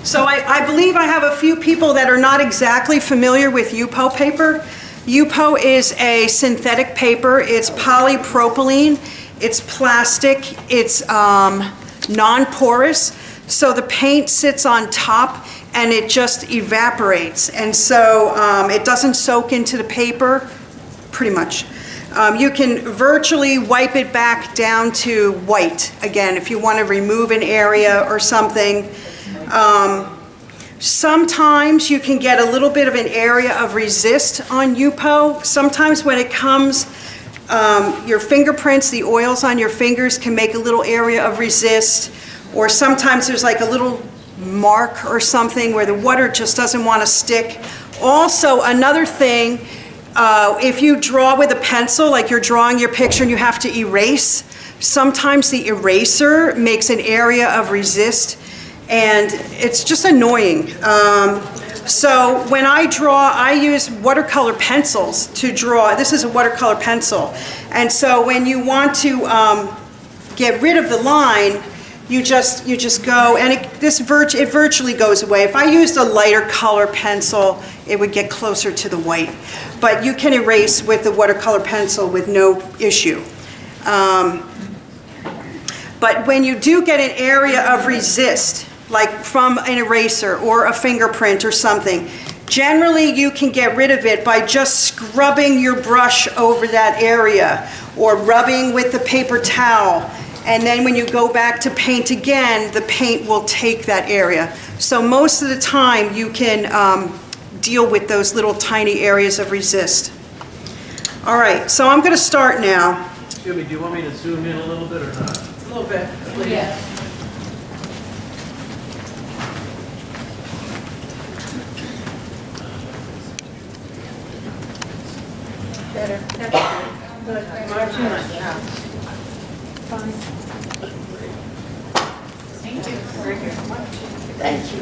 So I believe I have a few people that are not exactly familiar with Yupo paper. Yupo is a synthetic paper. It's polypropylene, it's plastic, it's non-porous, so the paint sits on top and it just evaporates. And so it doesn't soak into the paper, pretty much. You can virtually wipe it back down to white, again, if you want to remove an area or something. Sometimes you can get a little bit of an area of resist on Yupo. Sometimes when it comes, your fingerprints, the oils on your fingers can make a little area of resist, or sometimes there's like a little mark or something where the water just doesn't want to stick. Also, another thing, if you draw with a pencil, like you're drawing your picture and you have to erase, sometimes the eraser makes an area of resist, and it's just annoying. So when I draw, I use watercolor pencils to draw. This is a watercolor pencil. And so when you want to get rid of the line, you just go, and it virtually goes away. If I used a lighter color pencil, it would get closer to the white. But you can erase with the watercolor pencil with no issue. But when you do get an area of resist, like from an eraser or a fingerprint or something, generally you can get rid of it by just scrubbing your brush over that area or rubbing with the paper towel. And then when you go back to paint again, the paint will take that area. So most of the time you can deal with those little tiny areas of resist. All right, so I'm going to start now. Excuse me, do you want me to zoom in a little bit or not? A little bit, please. Yeah. Better. That's good. Not too much. Fine. Thank you.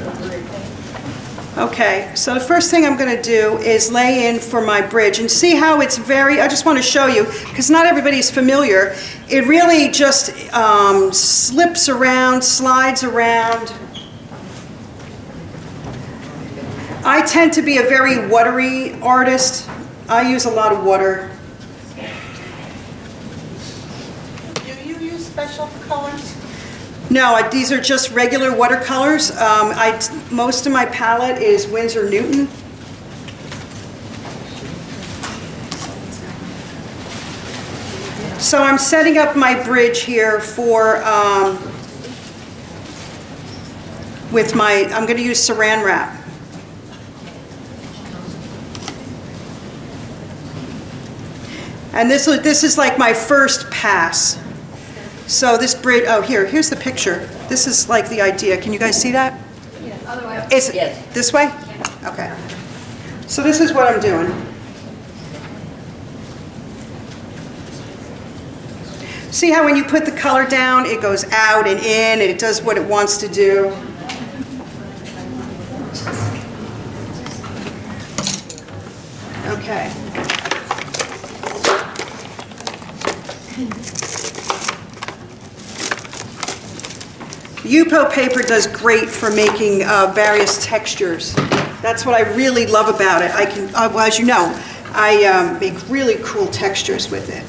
Okay, so the first thing I'm going to do is lay in for my bridge and see how it's I just want to show you, because not everybody's familiar. It really just slips around, slides around. I tend to be a very watery artist. I use a lot of water. Do you use special colors? No, these are just regular watercolors. Most of my palette is Winsor Newton. So I'm setting up my bridge here for, I'm going to use Saran wrap. And this is like my first pass. So this bridge, oh, here's the picture. This is like the idea. Can you guys see that? Yeah, otherwise. Is it this way? Okay. So this is what I'm doing. See how when you put the color down, it goes out and in, and it does what it wants to do. Okay. Yupo paper does great for making various textures. That's what I really love about it. I can, well, as you know, I make really cool textures with it.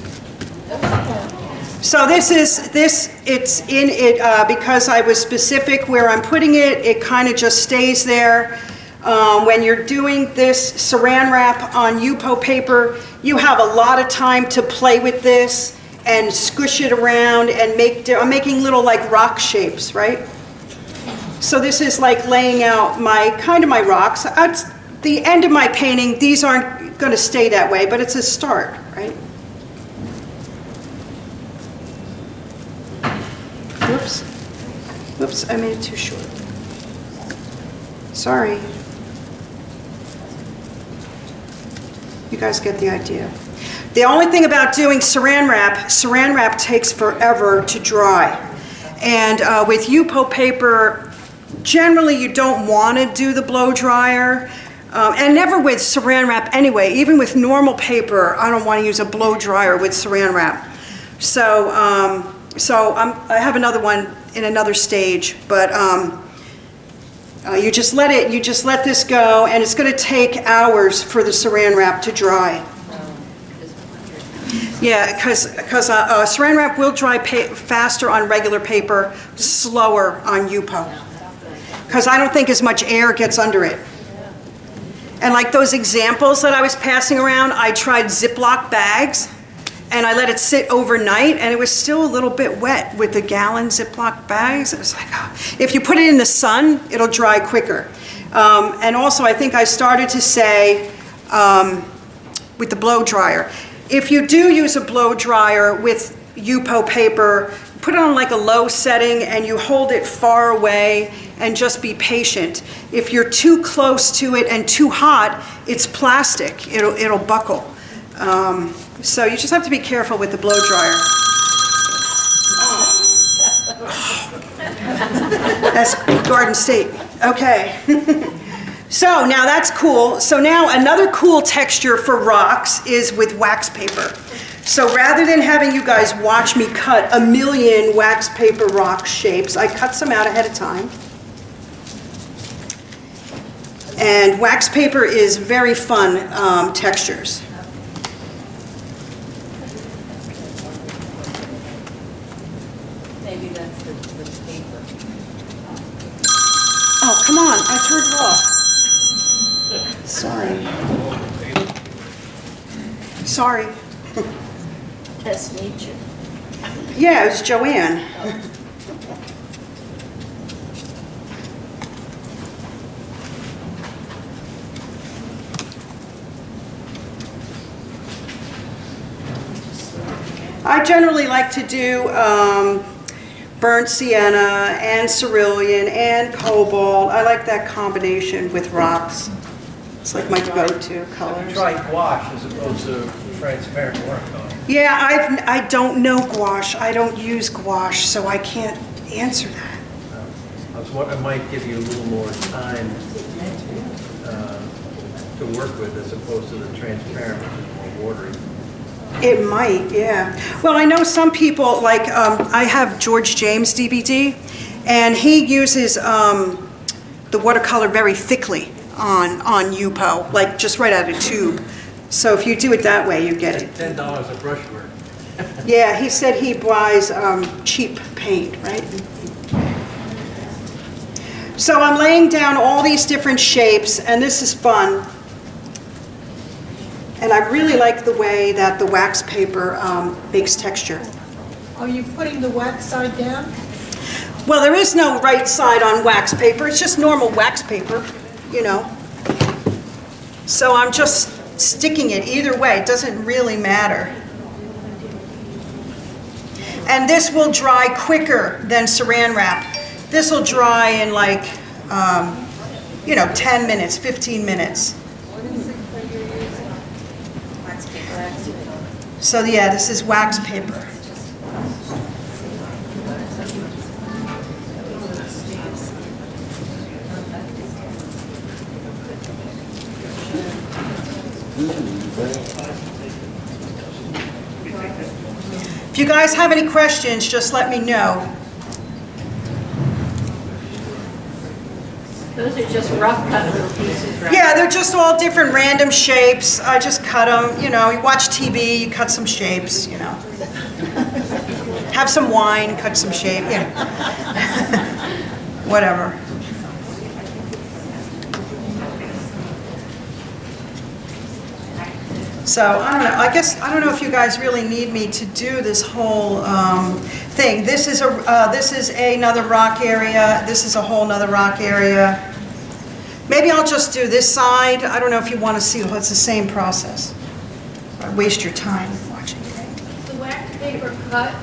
So it's in it because I was specific where I'm putting it. It kind of just stays there. When you're doing this Saran wrap on Yupo paper, you have a lot of time to play with this and squish it around and I'm making little like rock shapes, right? So this is like laying out my rocks. At the end of my painting, these aren't going to stay that way, but it's a start, right? Whoops, I made it too short. Sorry. You guys get the idea. The only thing about doing saran wrap takes forever to dry. And with Yupo paper, generally you don't want to do the blow dryer. And never with saran wrap anyway. Even with normal paper, I don't want to use a blow dryer with saran wrap. So, I have another one in another stage, but You just let this go, and it's going to take hours for the saran wrap to dry. Yeah, because saran wrap will dry faster on regular paper, slower on Yupo. Because I don't think as much air gets under it. And like those examples that I was passing around, I tried Ziploc bags, and I let it sit overnight, and it was still a little bit wet with the gallon Ziploc bags. It was like, oh. If you put it in the sun, it'll dry quicker. And also, I think I started to say with the blow dryer, if you do use a blow dryer with Yupo paper, put it on like a low setting and you hold it far away and just be patient. If you're too close to it and too hot, it's plastic. It'll buckle. So you just have to be careful with the blow dryer. That's Garden State. Okay. So now that's cool. So now another cool texture for rocks is with wax paper. So rather than having you guys watch me cut a million wax paper rock shapes, I cut some out ahead of time. And wax paper is very fun textures. Maybe that's the paper. Oh, come on, I turned it off. Sorry. Sorry. Test nature. Yeah, it was Joanne. I generally like to do burnt sienna and cerulean and cobalt. I like that combination with rocks. It's like my go-to colors. Try gouache as opposed to transparent watercolor. Yeah, I don't know gouache. I don't use gouache, so I can't answer that. It might give you a little more time to work with as opposed to the transparent, which is more watery. It might, yeah. Well, I know some people, like I have George James DVD, and he uses the watercolor very thickly on Yupo, like just right out of tube. So if you do it that way, you get it. $10 a brushwork. Yeah, he said he buys cheap paint, right? So I'm laying down all these different shapes, and this is fun. And I really like the way that the wax paper makes texture. Are you putting the wax side down? Well, there is no right side on wax paper. It's just normal wax paper, you know. So I'm just sticking it either way. It doesn't really matter. And this will dry quicker than saran wrap. This will dry in like, 10 minutes, 15 minutes. So yeah, this is wax paper. If you guys have any questions, just let me know. Those are just rough cut little pieces, right? Yeah, they're just all different random shapes. I just cut them, you watch TV, you cut some shapes, Have some wine, cut some shape, Whatever. So, I don't know, I don't know if you guys really need me to do this whole thing. This is another rock area, this is a whole nother rock area. Maybe I'll just do this side. I don't know if you want to see, it's the same process. I waste your time watching it. The wax paper cut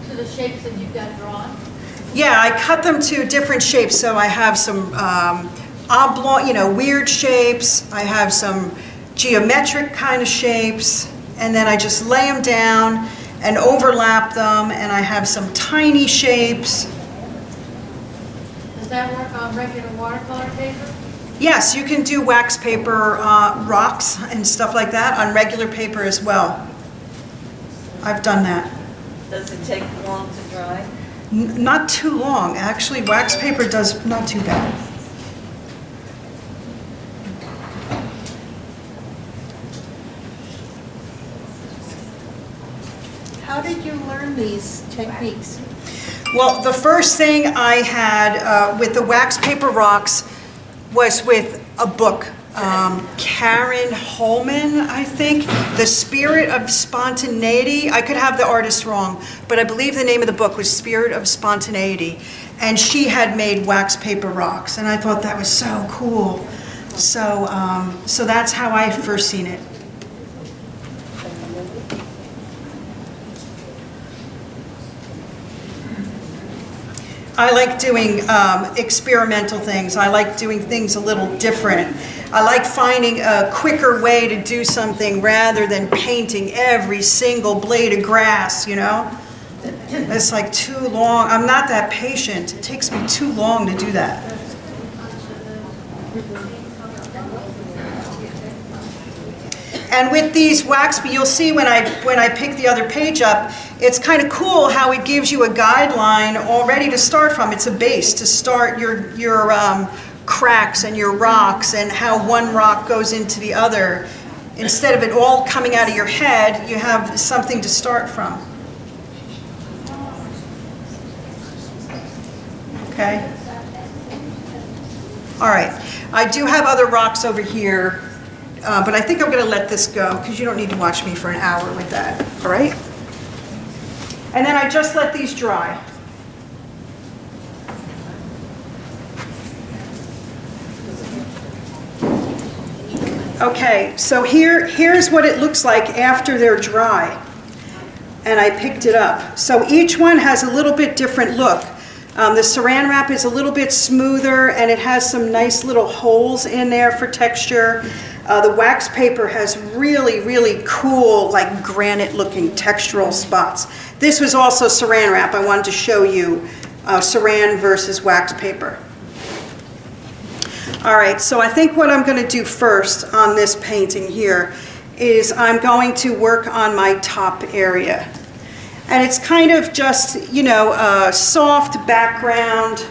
to the shapes that you've got drawn? Yeah, I cut them to different shapes, so I have some oblong, weird shapes. I have some geometric kind of shapes, and then I just lay them down and overlap them, and I have some tiny shapes. Does that work on regular watercolor paper? Yes, you can do wax paper rocks and stuff like that on regular paper as well. I've done that. Does it take long to dry? Not too long, actually. Wax paper does not too bad. How did you learn these techniques? Well, the first thing I had with the wax paper rocks was with a book. Karen Holman, I think, The Spirit of Spontaneity. I could have the artist wrong, but I believe the name of the book was Spirit of Spontaneity. And she had made wax paper rocks, and I thought that was so cool. So, so that's how I first seen it. I like doing experimental things. I like doing things a little different. I like finding a quicker way to do something rather than painting every single blade of grass, you know? It's like too long. I'm not that patient. It takes me too long to do that. And with these wax, you'll see when I pick the other page up, it's kind of cool how it gives you a guideline already to start from. It's a base to start your cracks and your rocks and how one rock goes into the other. Instead of it all coming out of your head, you have something to start from. Okay? All right. I do have other rocks over here. But I think I'm going to let this go because you don't need to watch me for an hour with that, all right? And then I just let these dry. Okay, so here's what it looks like after they're dry. And I picked it up. So each one has a little bit different look. The saran wrap is a little bit smoother and it has some nice little holes in there for texture. The wax paper has really, really cool, like granite-looking textural spots. This was also saran wrap. I wanted to show you saran versus wax paper. All right, so I think what I'm going to do first on this painting here is I'm going to work on my top area. And it's kind of just, you know, a soft background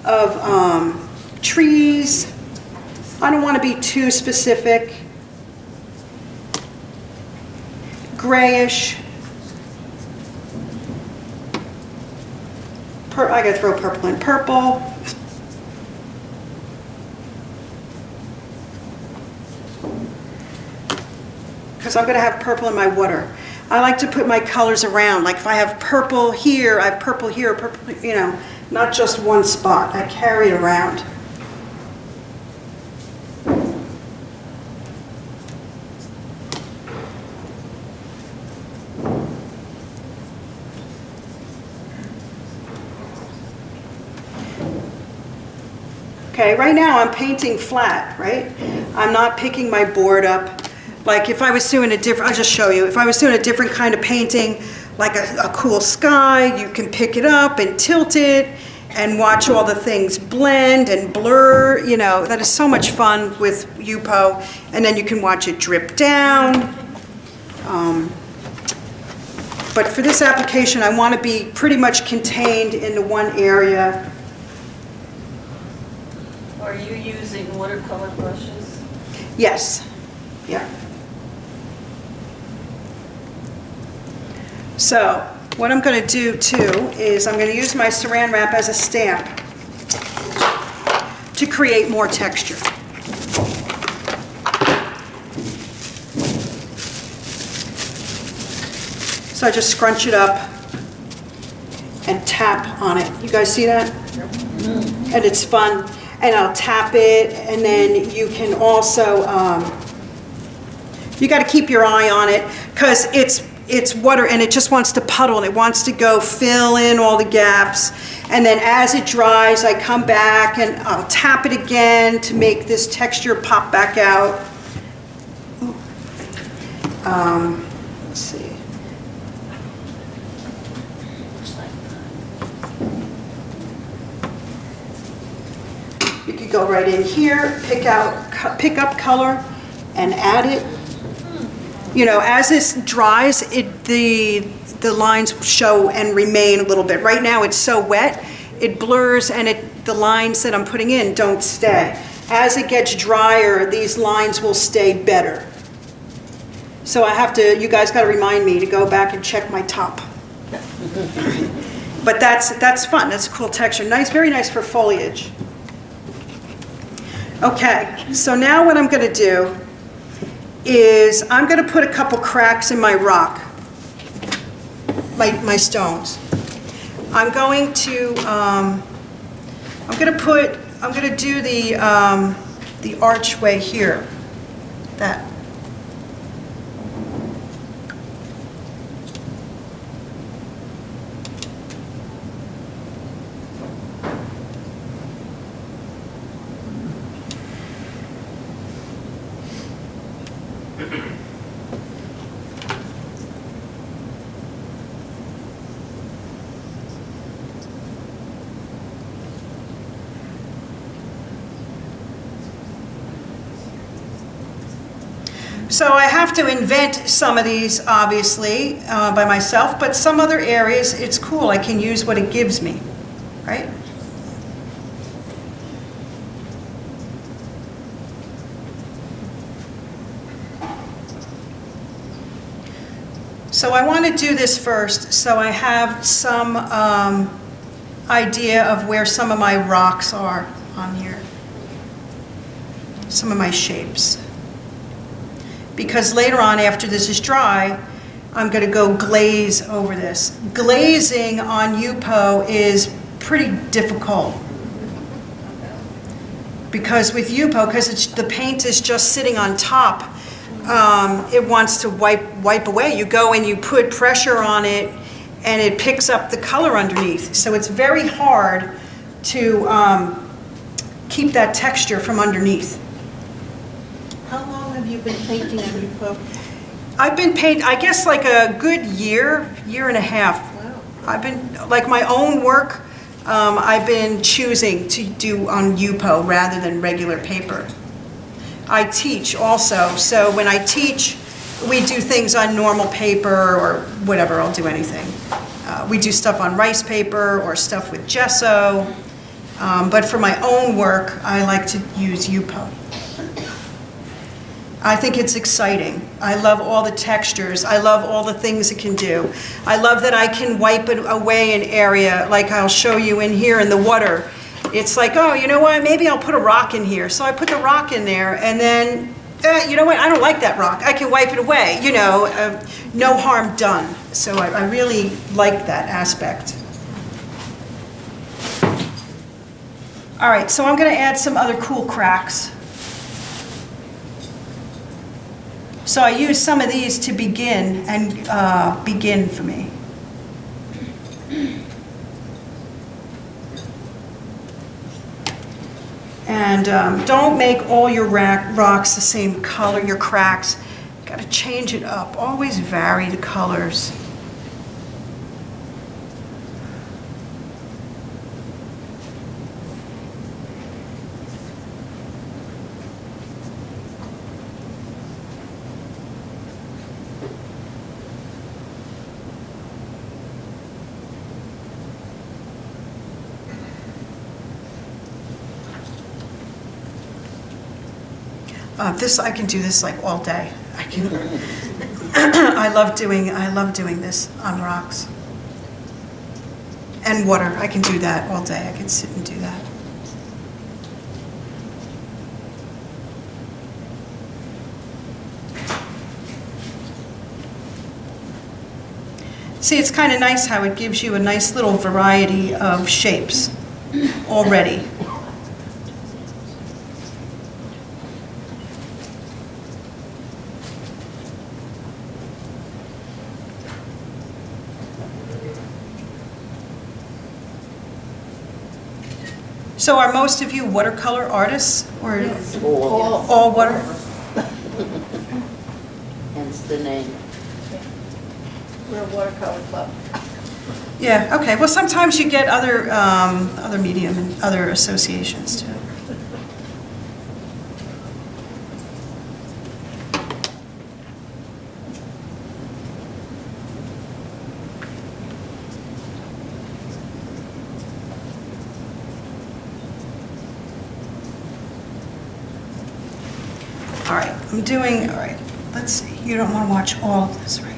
of trees. I don't want to be too specific. Grayish. I gotta throw purple in. Purple. Because I'm gonna have purple in my water. I like to put my colors around. Like if I have purple here, I have purple here, purple, you know, not just one spot. I carry it around. Okay, right now I'm painting flat, right? I'm not picking my board up. Like if I was doing a different, I'll just show you. If I was doing a different kind of painting, like a cool sky, you can pick it up and tilt it and watch all the things blend and blur. You know, that is so much fun with Yupo. And then you can watch it drip down. But for this application, I want to be pretty much contained into one area. Are you using watercolor brushes? Yes. Yeah. So what I'm going to do too is I'm going to use my saran wrap as a stamp to create more texture. So I just scrunch it up and tap on it. You guys see that? And it's fun. And I'll tap it, and then you can also, you got to keep your eye on it because it's water and it just wants to puddle and it wants to go fill in all the gaps. And then as it dries, I come back and I'll tap it again to make this texture pop back out. Let's see. You could go right in here, pick up color, and add it. You know, as this dries, the the lines show and remain a little bit. Right now, it's so wet, it blurs and the lines that I'm putting in don't stay. As it gets drier, these lines will stay better. So you guys gotta remind me to go back and check my top. But that's fun, that's a cool texture. Nice, very nice for foliage. Okay, so now what I'm gonna do is I'm gonna put a couple cracks in my rock, my stones. I'm going to do the archway here, that. So I have to invent some of these, obviously, by myself, but some other areas, it's cool. I can use what it gives me, right? So I want to do this first, so I have some idea of where some of my rocks are on here, some of my shapes. Because later on, after this is dry, I'm going to go glaze over this. Glazing on Yupo is pretty difficult. Because with Yupo, because the paint is just sitting on top, it wants to wipe away. You go and you put pressure on it, and it picks up the color underneath. So it's very hard to keep that texture from underneath. How long have you been painting on Yupo? I've been painting, I guess, like a good year and a half. Wow. I've been, like my own work, I've been choosing to do on Yupo rather than regular paper. I teach also, so when I teach, we do things on normal paper or whatever, I'll do anything. We do stuff on rice paper or stuff with gesso, but for my own work, I like to use Yupo. I think it's exciting. I love all the textures. I love all the things it can do. I love that I can wipe it away an area, like I'll show you in here in the water. It's like, oh, you know what, maybe I'll put a rock in here. So I put the rock in there, and then, you know what, I don't like that rock. I can wipe it away, you know, no harm done. So I really like that aspect. All right, so I'm gonna add some other cool cracks. So I use some of these to begin for me. And don't make all your rocks the same color, your cracks. You gotta change it up, always vary the colors. I can do this like all day. I love doing this on rocks. And water, I can do that all day. I can sit and do that. See, it's kind of nice how it gives you a nice little variety of shapes already. So are most of you watercolor artists, or all water? Hence the name. We're a watercolor club. Yeah, okay. Well, sometimes you get other medium and other associations too. All right, all right, let's see, you don't want to watch all of this, right?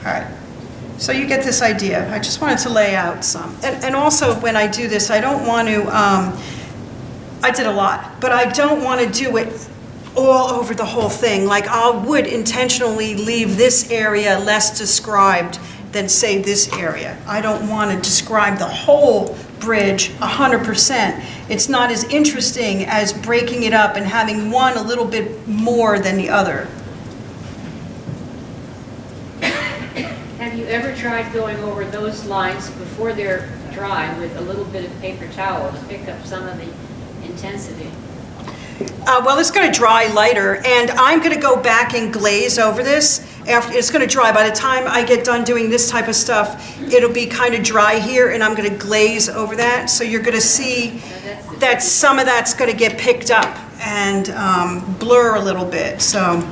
All right, so you get this idea. I just wanted to lay out some. And also, when I do this, I don't want to, I did a lot, but I don't want to do it all over the whole thing. Like, I would intentionally leave this area less described than, say, this area. I don't want to describe the whole bridge 100%. It's not as interesting as breaking it up and having one a little bit more than the other. Have you ever tried going over those lines before they're dry with a little bit of paper towel to pick up some of the intensity? Well, it's going to dry lighter, and I'm going to go back and glaze over this. After it's going to dry. By the time I get done doing this type of stuff, it'll be kind of dry here, and I'm going to glaze over that. So you're going to see that some of that's going to get picked up and blur a little bit. So,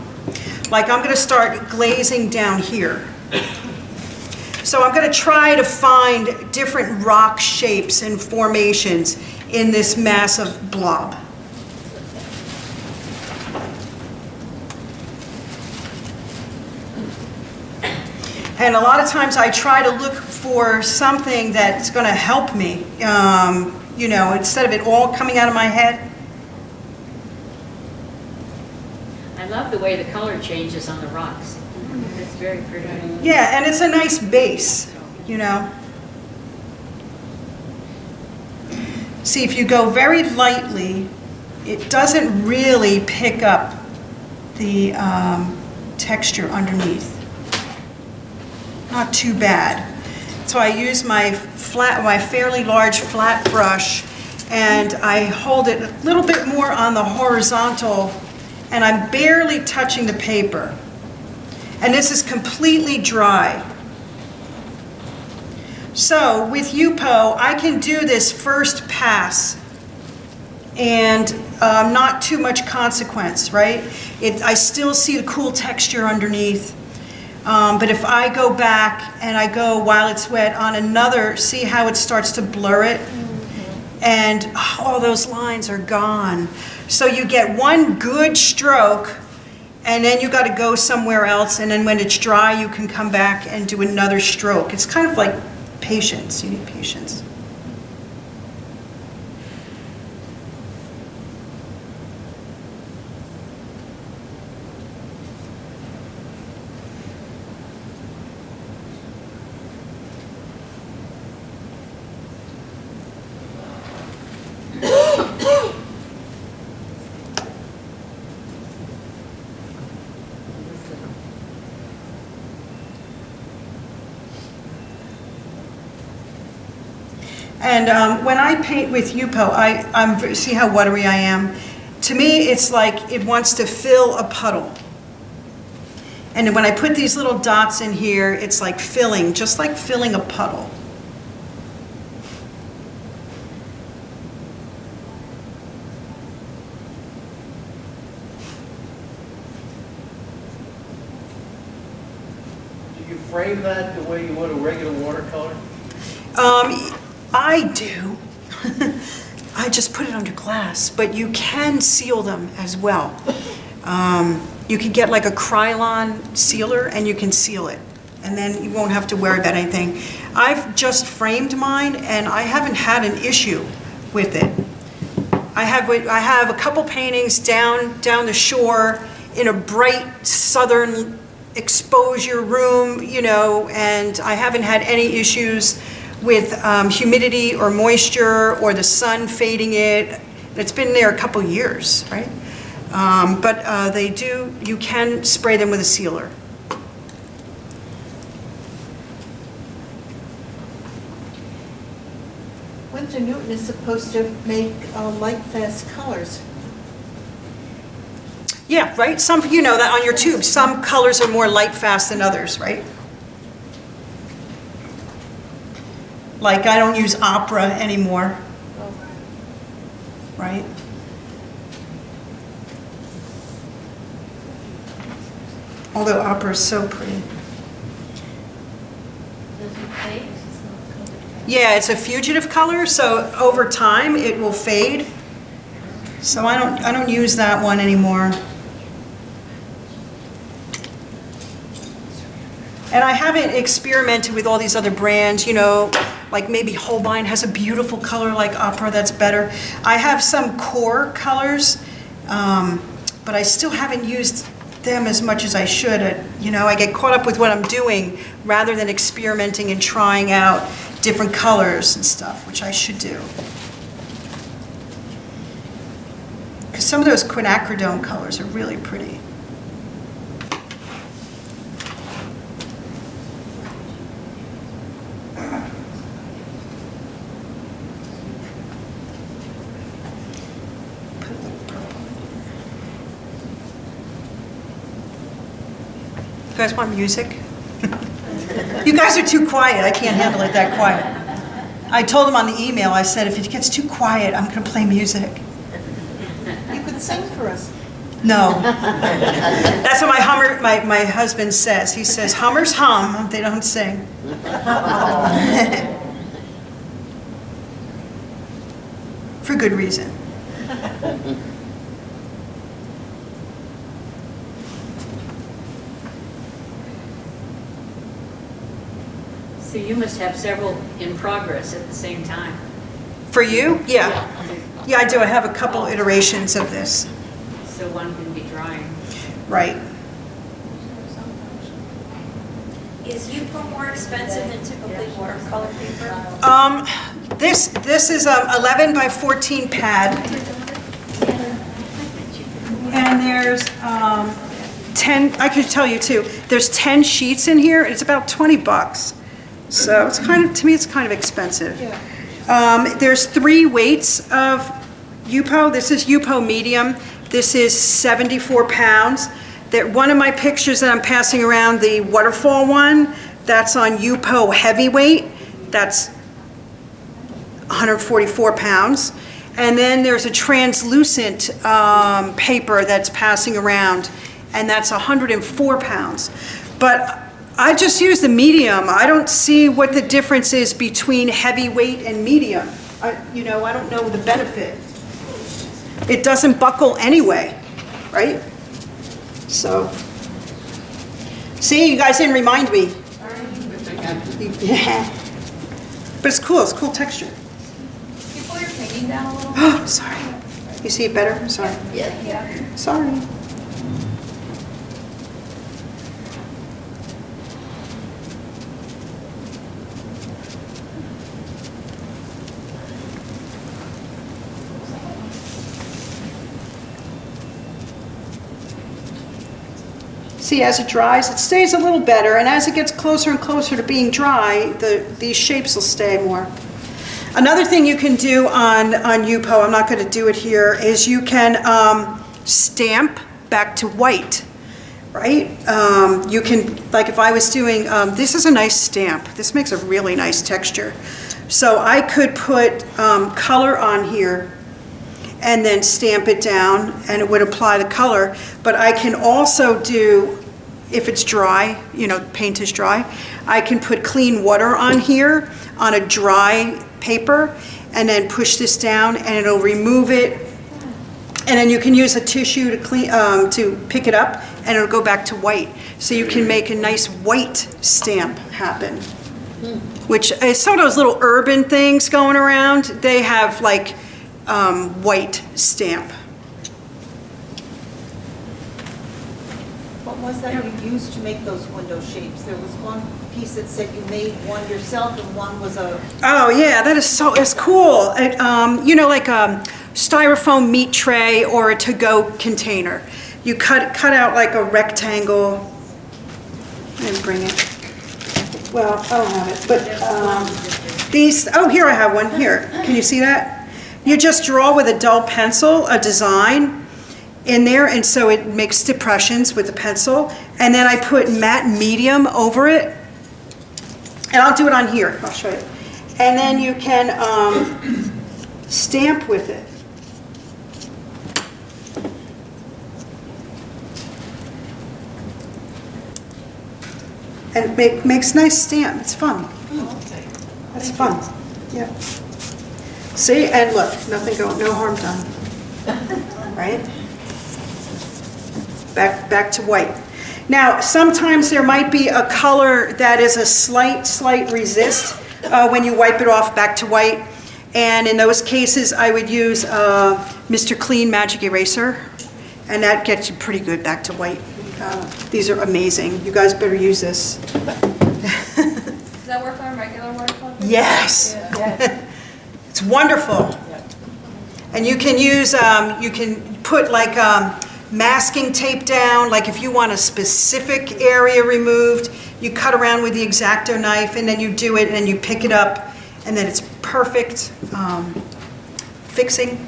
like, I'm going to start glazing down here. So I'm going to try to find different rock shapes and formations in this massive blob. And a lot of times I try to look for something that's going to help me, you know, instead of it all coming out of my head. I love the way the color changes on the rocks. It's very pretty. Yeah, and it's a nice base, you know. See, if you go very lightly, it doesn't really pick up the texture underneath. Not too bad. So I use my fairly large flat brush, and I hold it a little bit more on the horizontal, and I'm barely touching the paper. And this is completely dry. So with Yupo, I can do this first pass and not too much consequence, right? I still see the cool texture underneath. But if I go back and I go while it's wet on another, see how it starts to blur it? And all those lines are gone. So you get one good stroke, and then you got to go somewhere else, and then when it's dry, you can come back and do another stroke. It's kind of like patience. You need patience. And when I paint with Yupo, see how watery I am? To me, it's like it wants to fill a puddle. And when I put these little dots in here, it's like filling, just like filling a puddle. Do you frame that the way you would a regular watercolor? I do. I just put it under glass, but you can seal them as well. You can get like a Krylon sealer and you can seal it, and then you won't have to worry about anything. I've just framed mine and I haven't had an issue with it. I have a couple paintings down the shore in a bright southern exposure room, you know, and I haven't had any issues with humidity or moisture or the sun fading it. It's been there a couple years, right? But you can spray them with a sealer. Mr. Newton is supposed to make light fast colors. Yeah, right? Some, you know that on your tube, some colors are more light fast than others, right? Like I don't use opera anymore, right? Although opera is so pretty. Does it fade? Yeah, it's a fugitive color, so over time it will fade. So I don't use that one anymore. And I haven't experimented with all these other brands, you know, like maybe Holbein has a beautiful color like opera that's better. I have some core colors, but I still haven't used them as much as I should. You know, I get caught up with what I'm doing rather than experimenting and trying out different colors and stuff, which I should do. Because some of those quinacridone colors are really pretty. Put a little purple in here. You guys want music? You guys are too quiet. I can't handle it that quiet. I told him on the email, I said, if it gets too quiet, I'm going to play music. You could sing for us. No. That's what my husband says. He says, hummers hum, they don't sing. For good reason. So you must have several in progress at the same time. For you? Yeah. Yeah, I do. I have a couple iterations of this. So one can be drying. Right. Is Yupo more expensive than typically watercolor paper? This is a 11 by 14 pad. And there's 10, I could tell you too, there's 10 sheets in here. It's about 20 bucks. So it's kind of, to me, it's kind of expensive. Yeah. There's 3 weights of Yupo. This is Yupo medium. This is 74 pounds. One of my pictures that I'm passing around, the waterfall one, that's on Yupo heavyweight. That's 144 pounds. And then there's a translucent paper that's passing around, and that's 104 pounds. But I just use the medium. I don't see what the difference is between heavyweight and medium. I don't know the benefit. It doesn't buckle anyway, right? So, see, you guys didn't remind me. Yeah. But it's cool. It's cool texture. Can you pull your painting down a little? Oh, sorry. You see it better? Sorry. Yeah. Sorry. See, as it dries, it stays a little better, and as it gets closer and closer to being dry, these shapes will stay more. Another thing you can do on Yupo, I'm not going to do it here, is you can stamp back to white, right? You can, like if I was doing, this is a nice stamp. This makes a really nice texture. So I could put color on here and then stamp it down, and it would apply the color. But I can also do, if it's dry, paint is dry, I can put clean water on here on a dry paper and then push this down and it'll remove it. And then you can use a tissue to clean, to pick it up, and it'll go back to white. So you can make a nice white stamp happen. Which some of those little urban things going around, they have like white stamp. What was that you used to make those window shapes? There was one piece that said you made one yourself and one was a... Oh yeah, it's cool. Like a styrofoam meat tray or a to-go container. You cut out like a rectangle and bring it. Well, I don't have it, but These, oh, here I have one, here. Can you see that? You just draw with a dull pencil a design in there, and so it makes depressions with the pencil. And then I put matte medium over it. And I'll do it on here, I'll show you. And then you can stamp with it. And it makes nice stamp, it's fun. That's fun, yeah. See, and look, nothing no harm done. Right? Back to white. Now, sometimes there might be a color that is a slight resist when you wipe it off back to white. And in those cases, I would use Mr. Clean Magic Eraser. And that gets you pretty good back to white. These are amazing. You guys better use this. Does that work on regular watercolor? Yes. It's wonderful. And you can use, you can put like masking tape down, like if you want a specific area removed, you cut around with the X-Acto knife and then you do it and then you pick it up and then it's perfect fixing.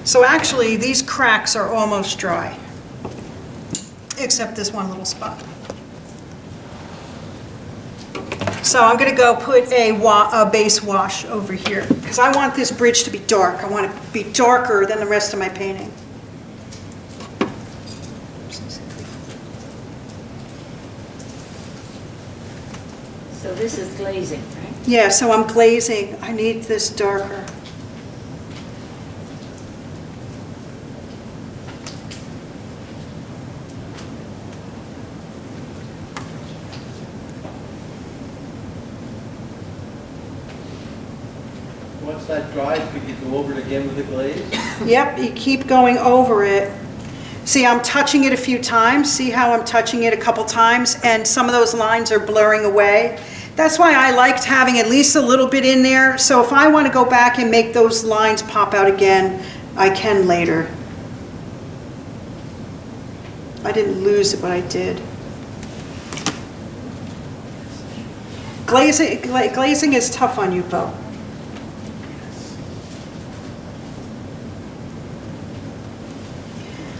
So actually, these cracks are almost dry, except this one little spot. So I'm going to go put a base wash over here, because I want this bridge to be dark. I want it to be darker than the rest of my painting. So this is glazing, right? Yeah, so I'm glazing. I need this darker. Once that dries, could you go over it again with the glaze? Yep, you keep going over it. See, I'm touching it a few times. See how I'm touching it a couple times? And some of those lines are blurring away. That's why I liked having at least a little bit in there. So if I want to go back and make those lines pop out again, I can later. I didn't lose it, but I did. Glazing is tough on Yupo.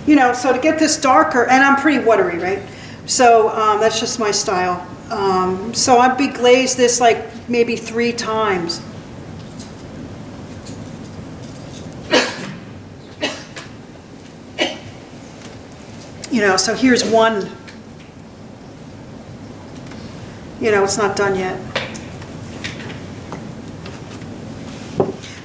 You know, so to get this darker, and I'm pretty watery, right? So that's just my style. So I'd be glazed this like maybe 3 times. You know, so here's one. You know, it's not done yet.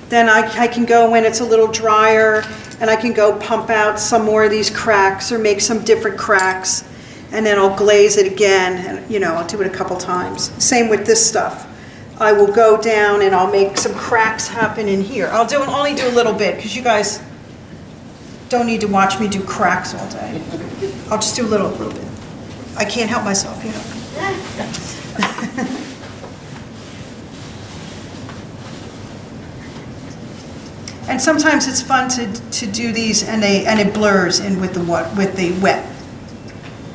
Then I can go when it's a little drier, and I can go pump out some more of these cracks or make some different cracks, and then I'll glaze it again, and you know, I'll do it a couple times. Same with this stuff. I will go down and I'll make some cracks happen in here. I'll only do a little bit, because you guys don't need to watch me do cracks all day. I'll just do a little bit. I can't help myself, you know. And sometimes it's fun to do these, and it blurs in with the wet.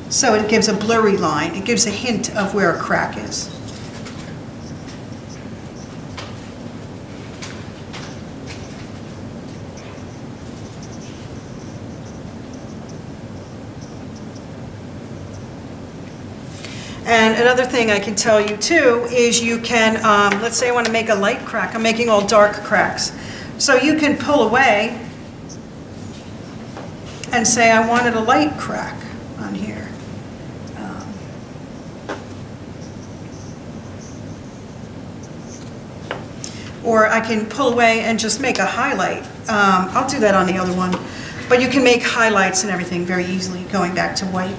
So it gives a blurry line. It gives a hint of where a crack is. And another thing I can tell you too is you can, let's say I want to make a light crack. I'm making all dark cracks. So you can pull away and say, I wanted a light crack on here. Or I can pull away and just make a highlight. I'll do that on the other one. But you can make highlights and everything very easily, going back to white.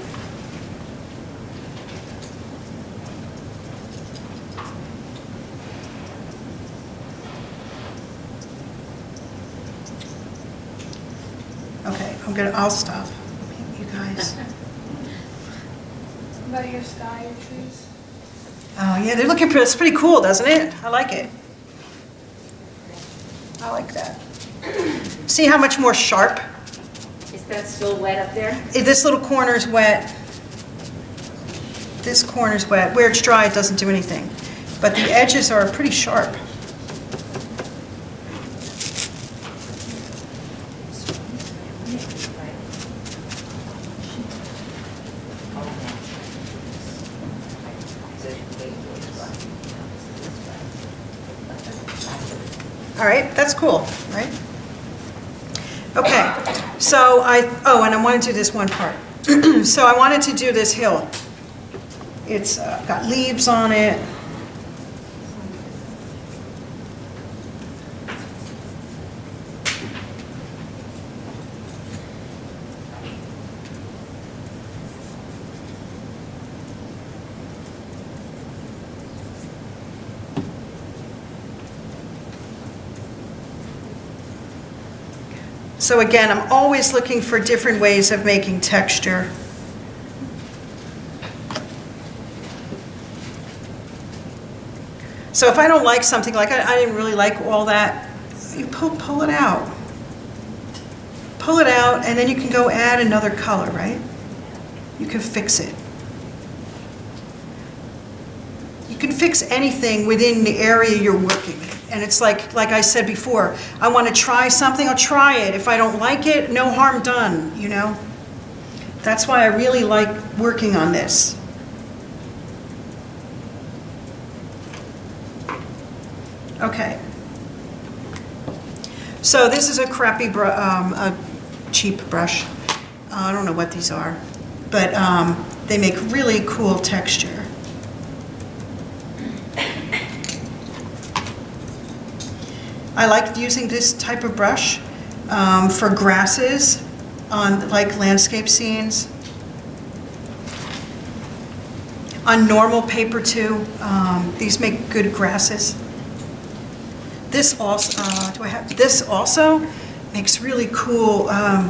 Okay, I'll stop. You guys. What about your sky or trees? Oh, yeah, they're looking pretty, it's pretty cool, doesn't it? I like it. I like that. See how much more sharp? Is that still wet up there? This little corner's wet. This corner's wet. Where it's dry, it doesn't do anything. But the edges are pretty sharp. All right, that's cool, right? Okay, so and I want to do this one part. So I wanted to do this hill. It's got leaves on it. So again, I'm always looking for different ways of making texture. So if I don't like something, like I didn't really like all that, you pull it out. Pull it out, and then you can go add another color, right? You can fix it. You can fix anything within the area you're working in. And it's like I said before, I want to try something, I'll try it. If I don't like it, no harm done, you know? That's why I really like working on this. Okay. So this is a crappy, a cheap brush. I don't know what these are, but they make really cool texture. I like using this type of brush for grasses on like landscape scenes. On normal paper too, these make good grasses. This also, this also makes really cool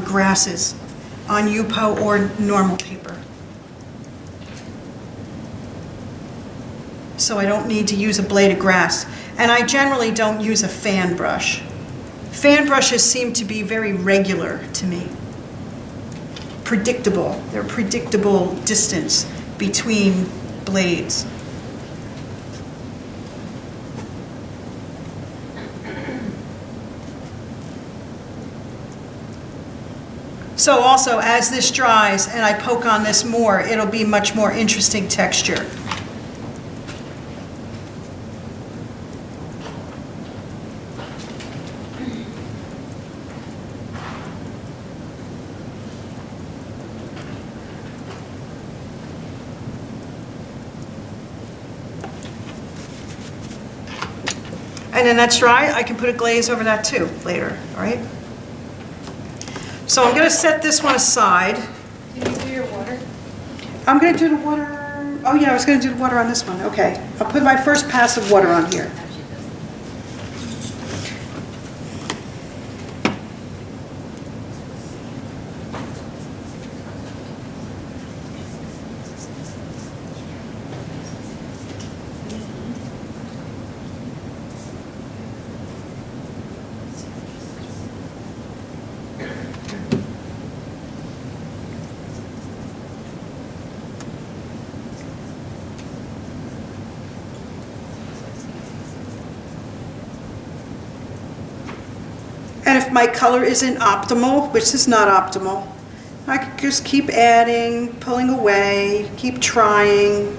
grasses on Yupo or normal paper. So I don't need to use a blade of grass. And I generally don't use a fan brush. Fan brushes seem to be very regular to me. Predictable. They're predictable distance between blades. So also, as this dries and I poke on this more, it'll be much more interesting texture. And then that's dry, I can put a glaze over that too later, all right? So I'm gonna set this one aside. Did you do your water? I'm gonna do the water, oh yeah, I was gonna do the water on this one, okay. I'll put my first pass of water on here. And if my color isn't optimal, which is not optimal, I could just keep adding, pulling away, keep trying.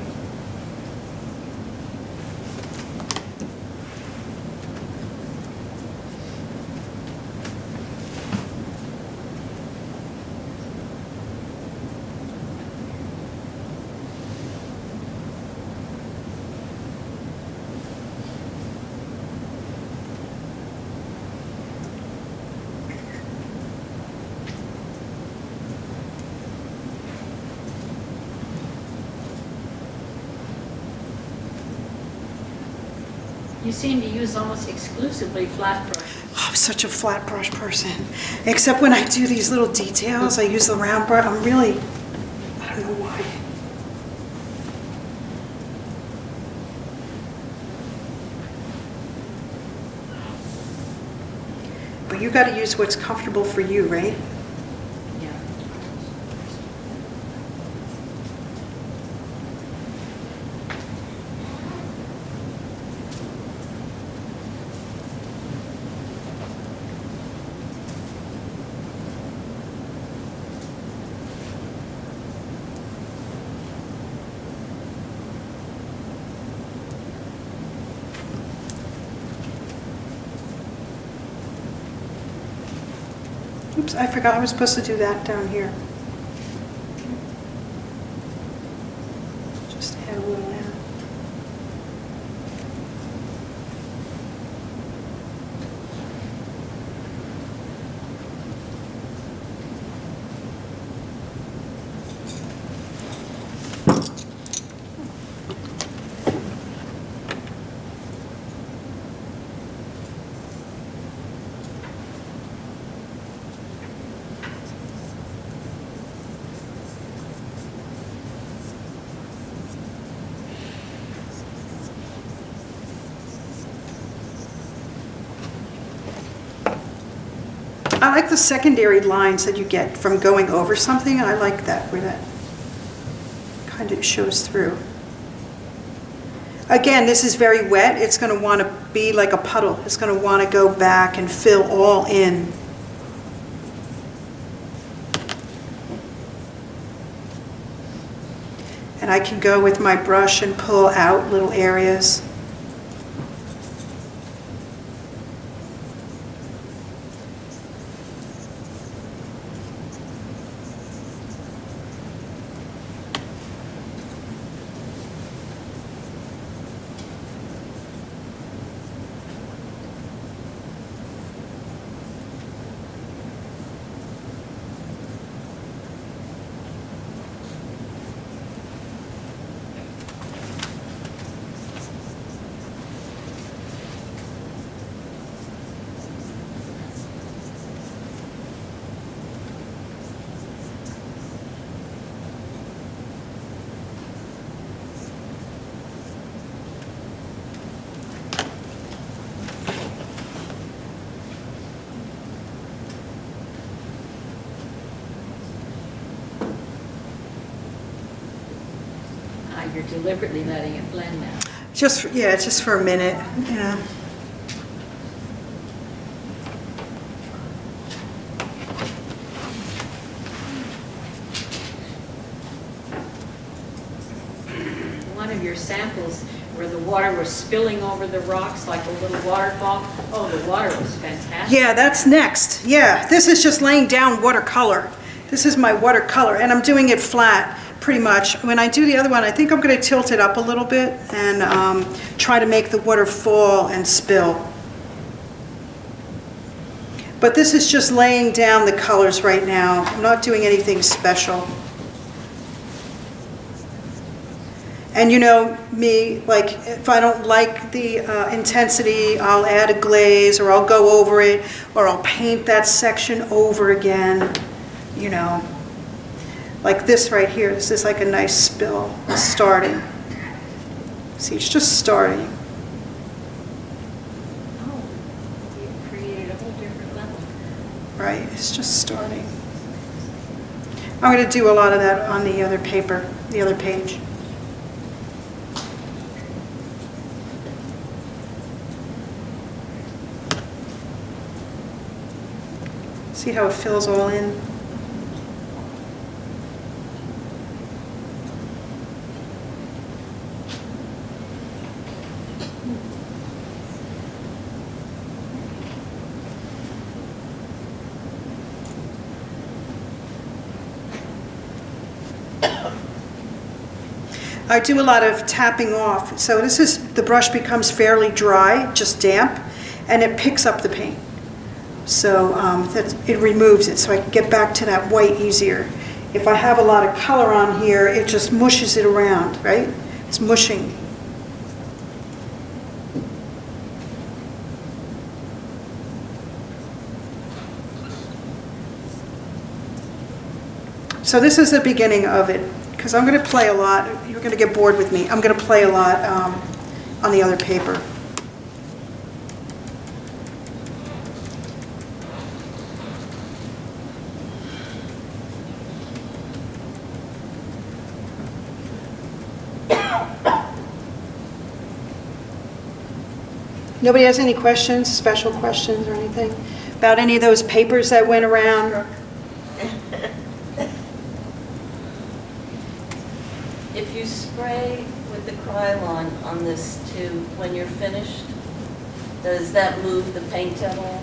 You seem to use almost exclusively flat brushes. Oh, I'm such a flat brush person. Except when I do these little details, I use the round brush. I don't know why. But you got to use what's comfortable for you, right? Yeah. Oops, I forgot I was supposed to do that down here. Just add a little in. I like the secondary lines that you get from going over something. I like that, where that kind of shows through. Again, this is very wet. It's going to want to be like a puddle. It's going to want to go back and fill all in. And I can go with my brush and pull out little areas. You're deliberately letting it blend now. Just for a minute, you know. One of your samples where the water was spilling over the rocks like a little waterfall. Oh, the water was fantastic. Yeah, that's next. Yeah, this is just laying down watercolor. This is my watercolor, and I'm doing it flat, pretty much. When I do the other one, I think I'm going to tilt it up a little bit and try to make the water fall and spill. But this is just laying down the colors right now. I'm not doing anything special. And you know me, like if I don't like the intensity, I'll add a glaze, or I'll go over it, or I'll paint that section over again, you know. Like this right here, this is like a nice spill, it's starting. See, it's just starting. Oh, you created a whole different level. Right, it's just starting. I'm going to do a lot of that on the other paper, the other page. See how it fills all in? I do a lot of tapping off. So the brush becomes fairly dry, just damp, and it picks up the paint. So it removes it, so I can get back to that white easier. If I have a lot of color on here, it just mushes it around, right? It's mushing. So this is the beginning of it, because I'm going to play a lot. You're going to get bored with me. I'm going to play a lot on the other paper. Nobody has any questions, special questions or anything about any of those papers that went around? If you spray with the Krylon on this tube when you're finished, does that move the paint at all?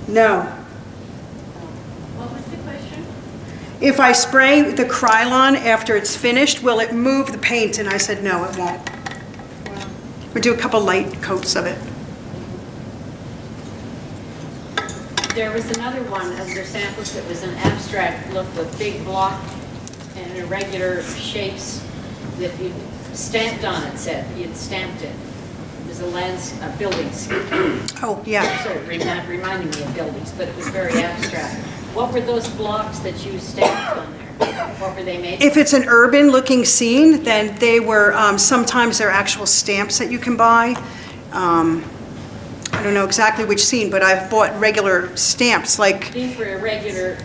No. What was the question? If I spray the Krylon after it's finished, will it move the paint? And I said, no, it won't. We'll do a couple light coats of it. There was another one of their samples that was an abstract look with big block and irregular shapes that you stamped on it, said, you'd stamped it. It was a buildings. Oh, yeah. Sort of reminding me of buildings, but it was very abstract. What were those blocks that you stamped on there? What were they made of? If it's an urban-looking scene, then they were, sometimes they're actual stamps that you can buy. I don't know exactly which scene, but I've bought regular stamps, like, These were irregular,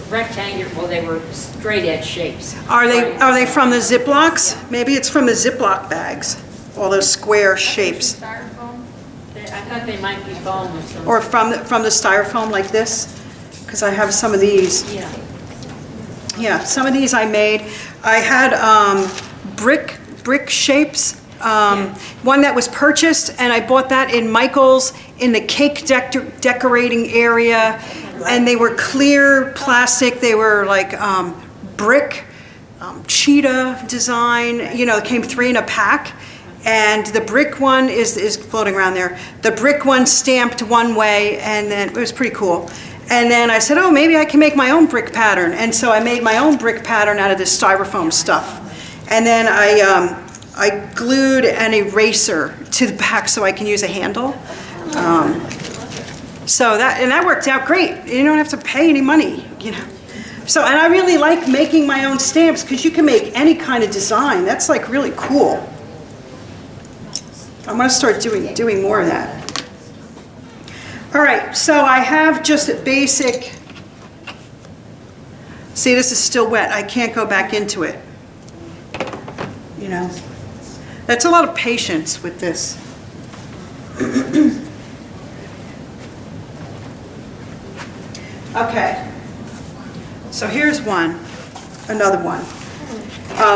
rectangular, well, they were straight edge shapes. are they from the Ziplocs? Maybe it's from the Ziploc bags, all those square shapes. Styrofoam. I thought they might be foam or something. Or from the styrofoam like this, because I have some of these. Yeah. Yeah, some of these I made. I had brick shapes. One that was purchased, and I bought that in Michael's in the cake decorating area, and they were clear plastic. They were like brick, cheetah design. You know, it came 3 in a pack, and the brick one is floating around there. The brick one stamped one way, and then it was pretty cool. And then I said, oh, maybe I can make my own brick pattern, and so I made my own brick pattern out of this styrofoam stuff, and then I glued an eraser to the back so I can use a handle. So that worked out great. You don't have to pay any money, you know. So, and I really like making my own stamps because you can make any kind of design. That's like really cool. I'm gonna start doing more of that. All right, so I have just a basic, see, this is still wet. I can't go back into it, you know. That's a lot of patience with this. Okay, so here's another one.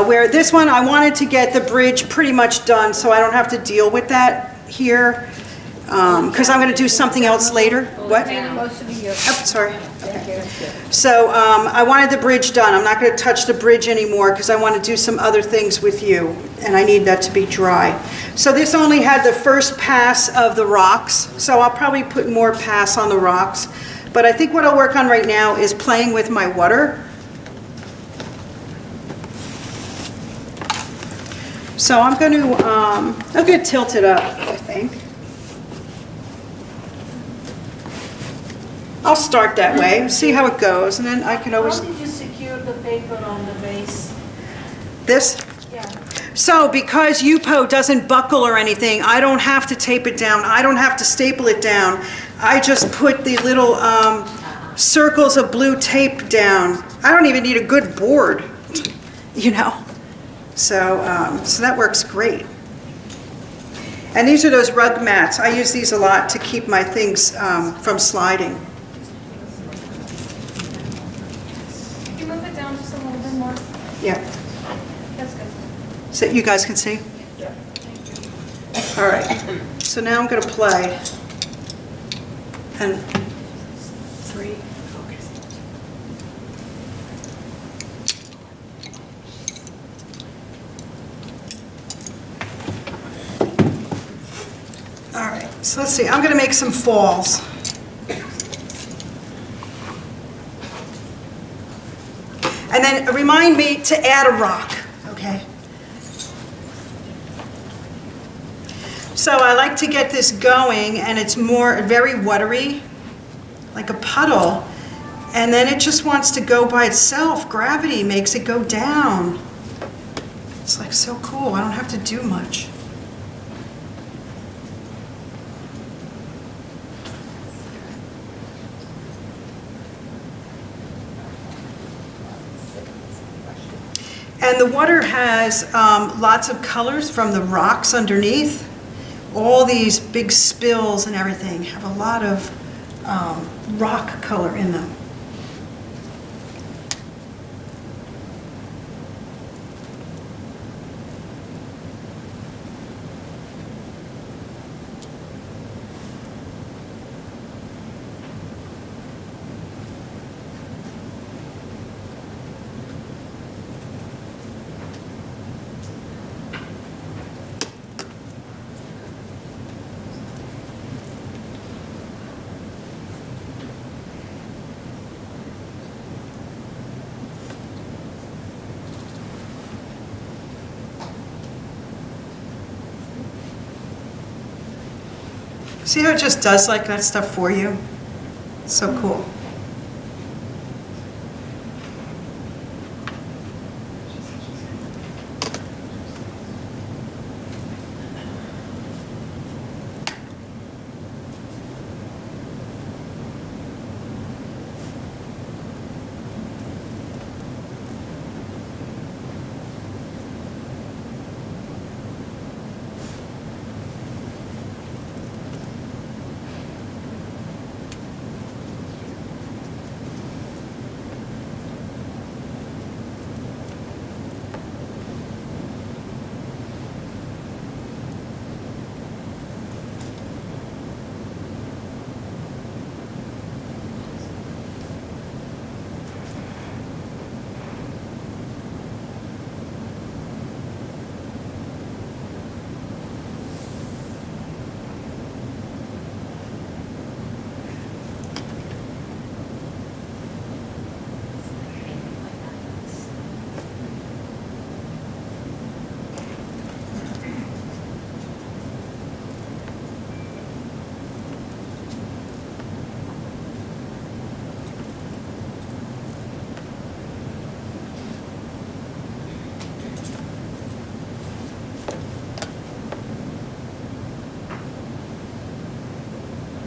Where this one, I wanted to get the bridge pretty much done so I don't have to deal with that here, because I'm going to do something else later. What? Oh, sorry. Okay. So I wanted the bridge done. I'm not going to touch the bridge anymore because I want to do some other things with you, and I need that to be dry. So this only had the first pass of the rocks, so I'll probably put more pass on the rocks. But I think what I'll work on right now is playing with my water. So I'm going to tilt it up, I think. I'll start that way, see how it goes, and then I can always... How did you secure the paper on the base? This? Yeah. So because Yupo doesn't buckle or anything, I don't have to tape it down. I don't have to staple it down. I just put the little circles of blue tape down. I don't even need a good board, you know. So, so that works great. And these are those rug mats. I use these a lot to keep my things from sliding. Could you move it down just a little bit more? Yeah. That's good. So you guys can see? Yeah. All right. So now I'm going to play. And 3. Okay. All right. So let's see. I'm going to make some falls. And then remind me to add a rock, okay? So I like to get this going, and it's very watery, like a puddle. And then it just wants to go by itself. Gravity makes it go down. It's like so cool. I don't have to do much. And the water has lots of colors from the rocks underneath. All these big spills and everything have a lot of rock color in them. See how it just does like that stuff for you? So cool.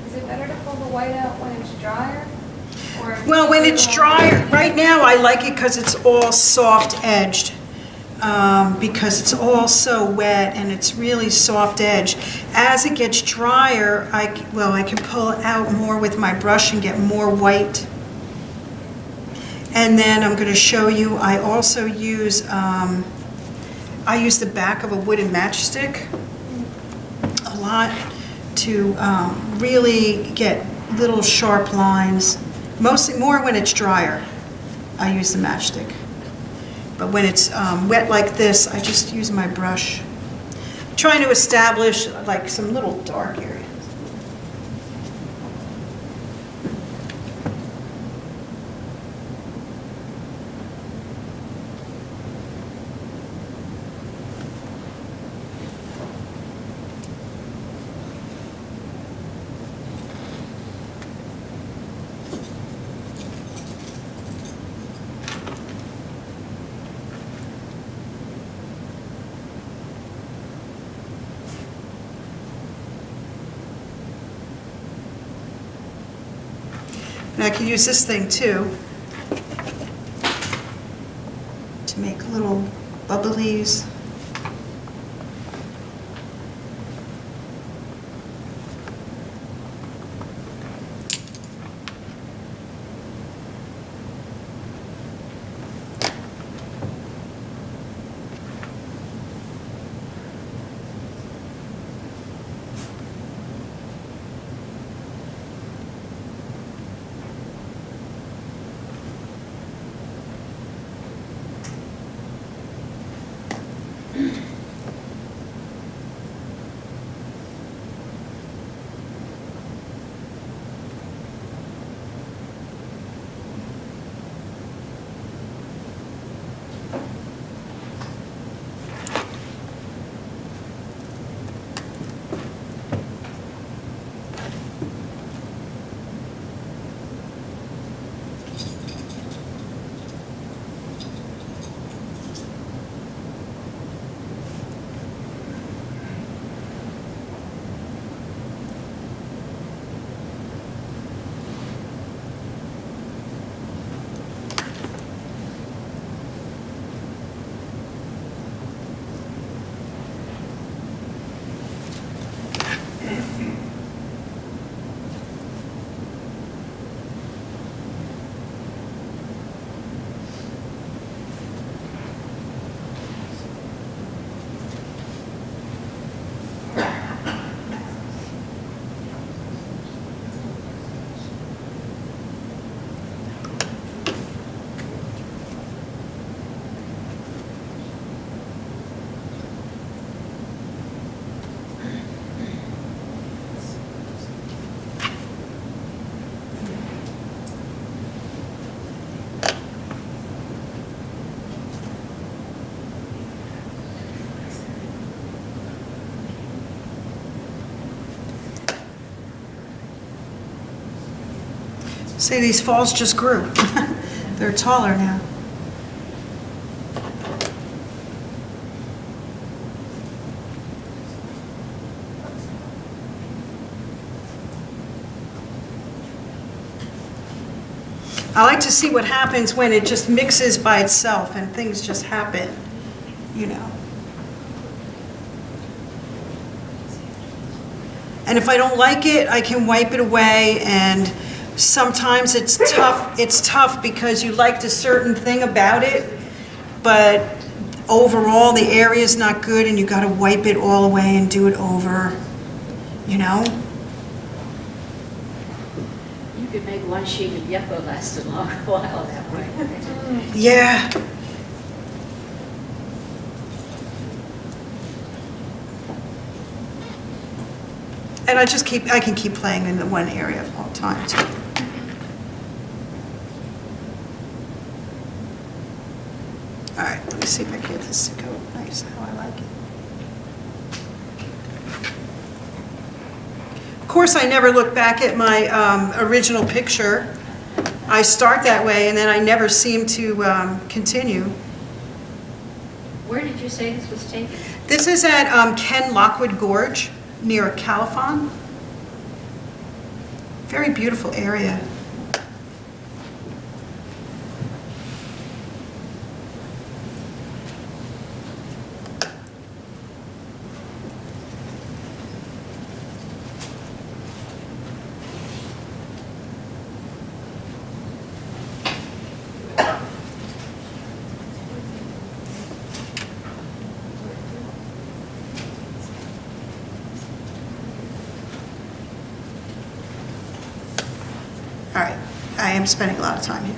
Is it better to pull the white out when it's drier? Or if Well, when you it's do it drier, right now I like it because it's all soft edged. Because it's all so wet and it's really soft edge. As it gets drier, I can pull it out more with my brush and get more white. And then I'm going to show you, I also use, I use the back of a wooden matchstick a lot to really get little sharp lines. Mostly more when it's drier, I use the matchstick. But when it's wet like this, I just use my brush. Trying to establish like some little dark areas. And I can use this thing too to make little bubblies. See, these falls just grew. They're taller now. I like to see what happens when it just mixes by itself and things just happen, you know. And if I don't like it, I can wipe it away, and sometimes it's tough because you liked a certain thing about it, but overall the area's not good and you gotta wipe it all away and do it over, you know? You could make one sheet of Yupo last a long while that way. Yeah. And I can keep playing in the one area all the time too. All right, let me see if I can get this to go nice, how I like it. Of course, I never look back at my original picture. I start that way and then I never seem to continue. Where did you say this was taken? This is at Ken Lockwood Gorge near Califon. Very beautiful area. All right, I am spending a lot of time here.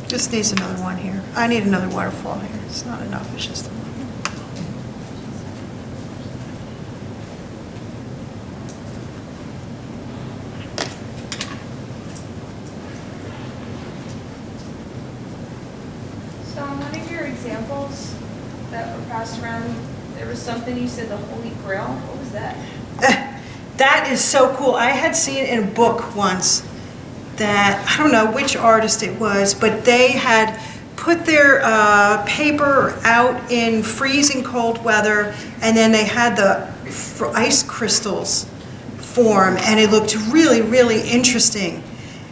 Just needs another one here. I need another waterfall here. It's not enough, it's just a one. So on one of your examples that were passed around, there was something you said, the Holy Grail. What was that? That is so cool. I had seen it in a book once that, I don't know which artist it was, but they had put their paper out in freezing cold weather, and then they had the ice crystals form, and it looked really, really interesting.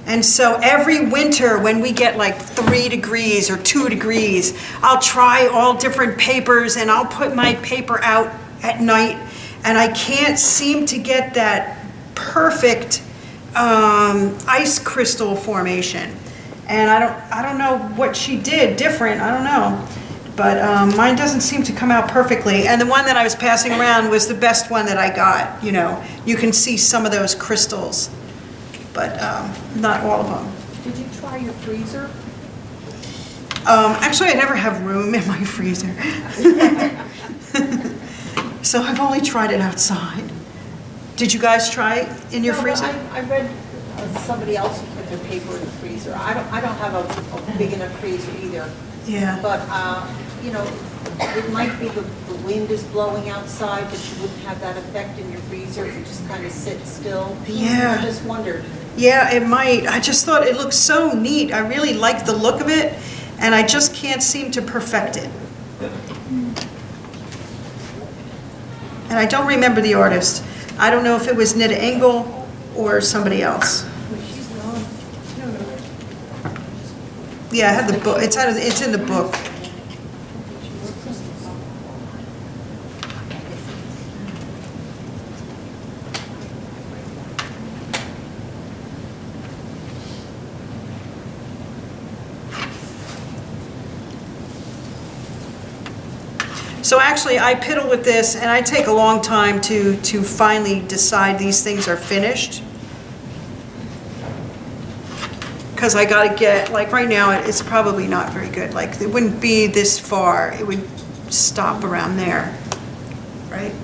And so every winter when we get like 3 degrees or 2 degrees, I'll try all different papers and I'll put my paper out at night, and I can't seem to get that perfect ice crystal formation. And I don't know what she did different, I don't know. But mine doesn't seem to come out perfectly. And the one that I was passing around was the best one that I got, you know. You can see some of those crystals, but not all of them. Did you try your freezer? Actually, I never have room in my freezer. So I've only tried it outside. Did you guys try it in your No, but freezer? I read somebody else who put their paper in the freezer. I don't have a big enough freezer either. Yeah. But, you know, it might be the wind is blowing outside, but you wouldn't have that effect in your freezer. It would just kind of sit still. Yeah. I just wondered. Yeah, it might. I just thought it looked so neat. I really like the look of it, and I just can't seem to perfect it. And I don't remember the artist. I don't know if it was Nita Engel or somebody else. Yeah, I have the book. It's in the book. So actually, I piddle with this, and I take a long time to finally decide these things are finished. Because I got to get, like right now, it's probably not very good. Like, it wouldn't be this far. It would stop around there, right?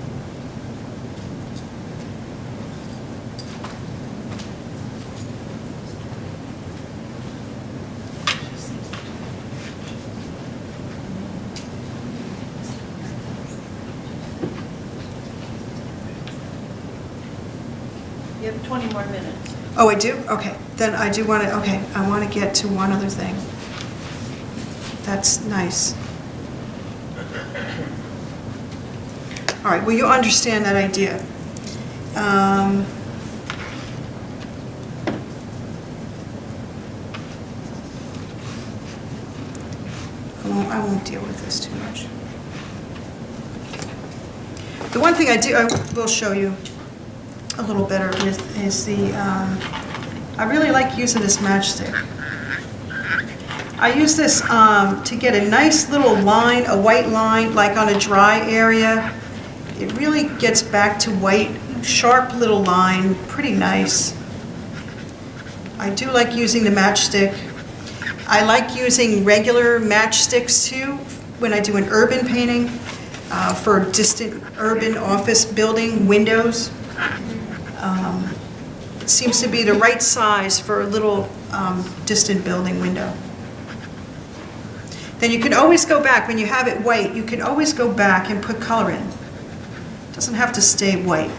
You have 20 more minutes. Oh, I do? Okay. Then I do want to, okay, I want to get to one other thing. That's nice. All right, well, you understand that idea. I won't deal with this too much. The one thing I will show you a little better is the, I really like using this matchstick. I use this to get a nice little line, a white line, like on a dry area. It really gets back to white, sharp little line, pretty nice. I do like using the matchstick. I like using regular matchsticks too when I do an urban painting for distant urban office building windows. It seems to be the right size for a little distant building window. Then you can always go back, when you have it white, you can always go back and put color in. It doesn't have to stay white.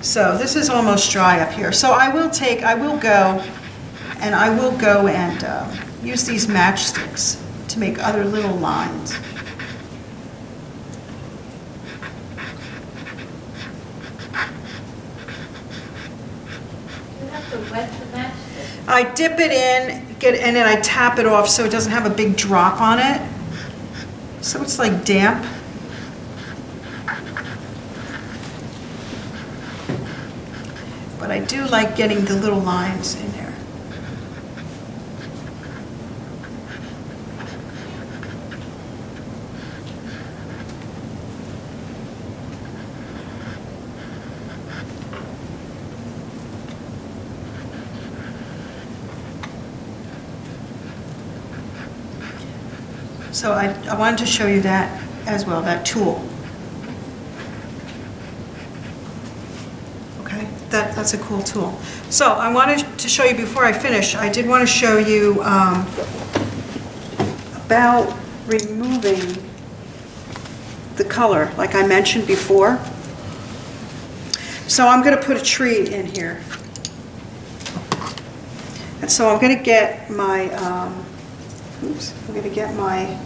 So this is almost dry up here. So I will go and use these matchsticks to make other little lines. You have to wet the matchstick. I dip it in, and then I tap it off so it doesn't have a big drop on it. So it's like damp. But I do like getting the little lines in there. So I wanted to show you that as well, that tool. Okay, that's a cool tool. So I wanted to show you, before I finish, I did want to show you about removing the color, like I mentioned before. So I'm going to put a tree in here. And so I'm going to get my, I'm going to get my,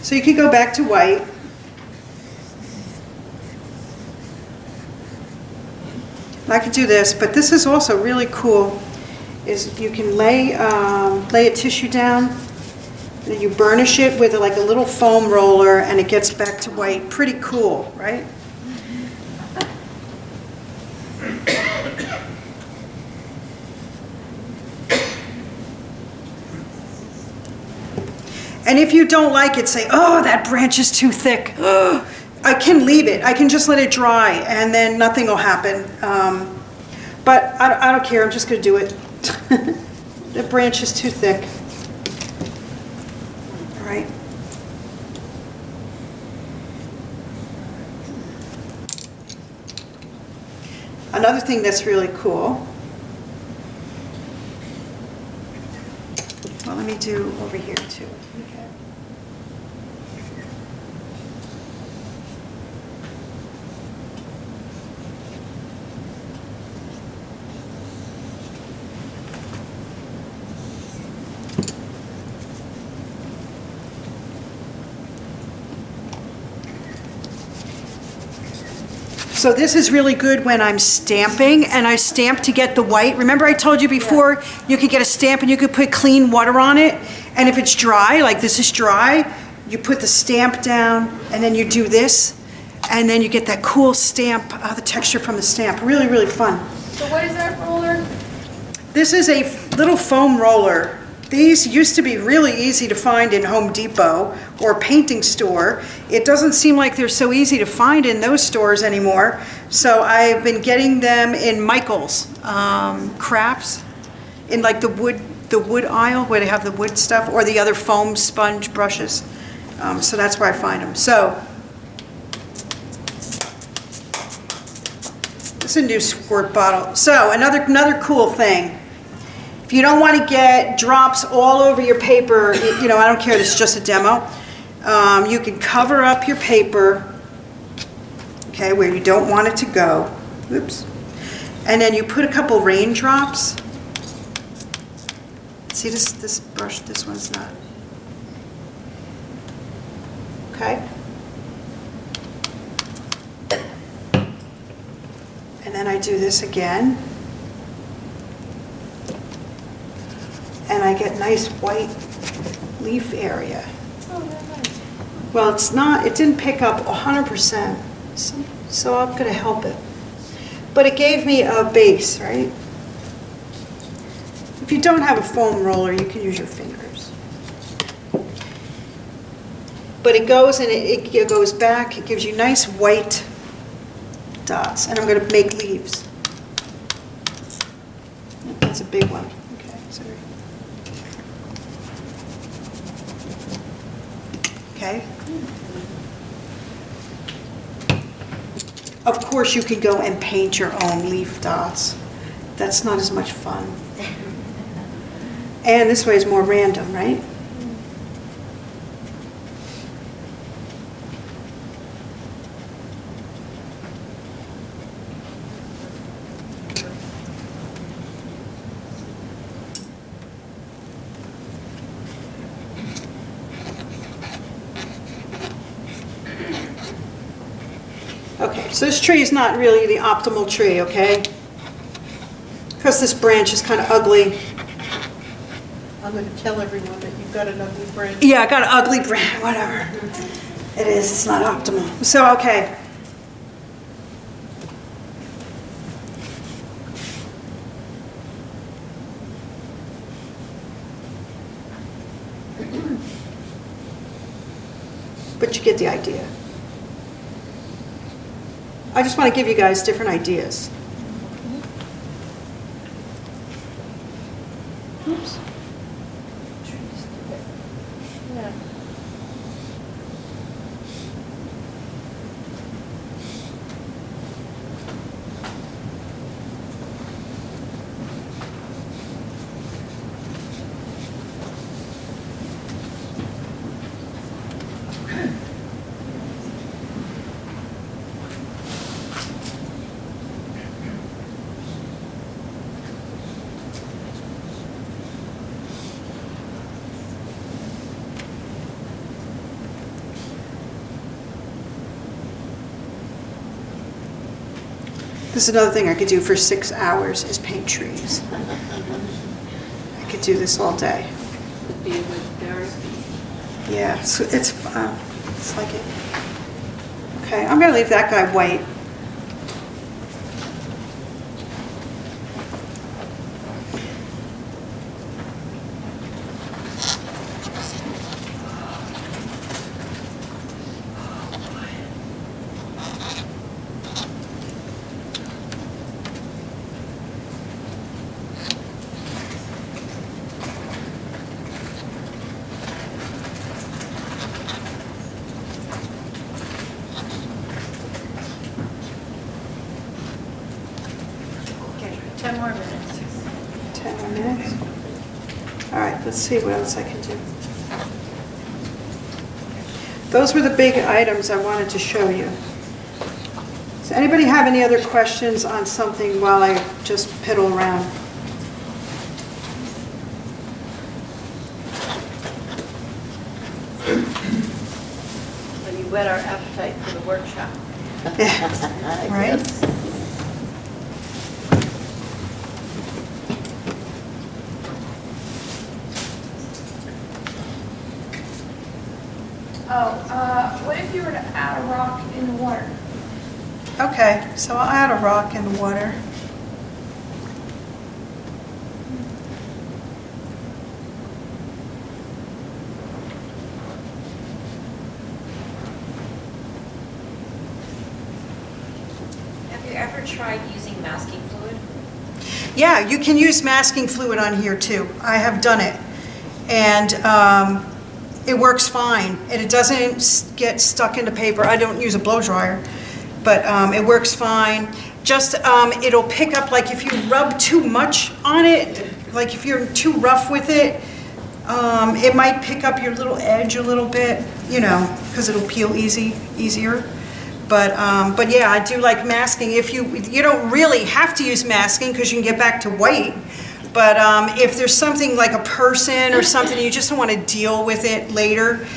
so you can go back to white. I could do this, but this is also really cool, is you can lay a tissue down Then you burnish it with like a little foam roller and it gets back to white. Pretty cool, right? And if you don't like it, say, oh, that branch is too thick. I can leave it. I can just let it dry and then nothing will happen. But I don't care. I'm just going to do it. The branch is too thick. All right. Another thing that's really cool. Well, let me do over here too. Okay. So this is really good when I'm stamping, and I stamp to get the white. Remember I told you before, you could get a stamp and you could put clean water on it, and if it's dry, like this is dry, you put the stamp down, and then you do this, and then you get that cool stamp, the texture from the stamp. Really, really fun. So what is that roller? This is a little foam roller. These used to be really easy to find in Home Depot or a painting store. It doesn't seem like they're so easy to find in those stores anymore. So I've been getting them in Michael's Crafts, in like the wood aisle where they have the wood stuff, or the other foam sponge brushes. So that's where I find them. So this is a new squirt bottle. So another cool thing. If you don't want to get drops all over your paper, you know, I don't care, this is just a demo. You can cover up your paper, okay, where you don't want it to go. Oops. And then you put a couple raindrops. See this brush, this one's not. Okay. And then I do this again. And I get nice white leaf area. Well, it didn't pick up 100%, so I'm going to help it. But it gave me a base, right? If you don't have a foam roller, you can use your fingers. But it goes and it goes back, it gives you nice white dots. And I'm going to make leaves. That's a big one. Okay, sorry. Okay. Of course, you can go and paint your own leaf dots. That's not as much fun. And this way is more random, right? Okay, so this tree is not really the optimal tree, okay? Because this branch is kind of ugly. I'm going to tell everyone that you've got an ugly branch. Yeah, I got an ugly branch, whatever. It is, it's not optimal. So, okay. But you get the idea. I just want to give you guys different ideas. Oops. Yeah. This is another thing I could do for 6 hours is paint trees. I could do this all day. Could be with Derek. Yeah, it's like it. Okay, I'm gonna leave that guy white. Okay, 10 more minutes. 10 more minutes. All right, let's see what else I can do. Those were the big items I wanted to show you. Does anybody have any other questions on something while I just piddle around? So you whet our appetite for the workshop. Right? What if you were to add a rock in the water? Okay, so I'll add a rock in the water. Have you ever tried using masking fluid? Yeah, you can use masking fluid on here too. I have done it. And it works fine. And it doesn't get stuck into paper. I don't use a blow dryer, but it works fine. Just, it'll pick up, like if you rub too much on it, like if you're too rough with it, it might pick up your little edge a little bit, you know, because it'll peel easier. But yeah, I do like masking. If you don't really have to use masking because you can get back to white. But if there's something like a person or something, you just don't want to deal with it later,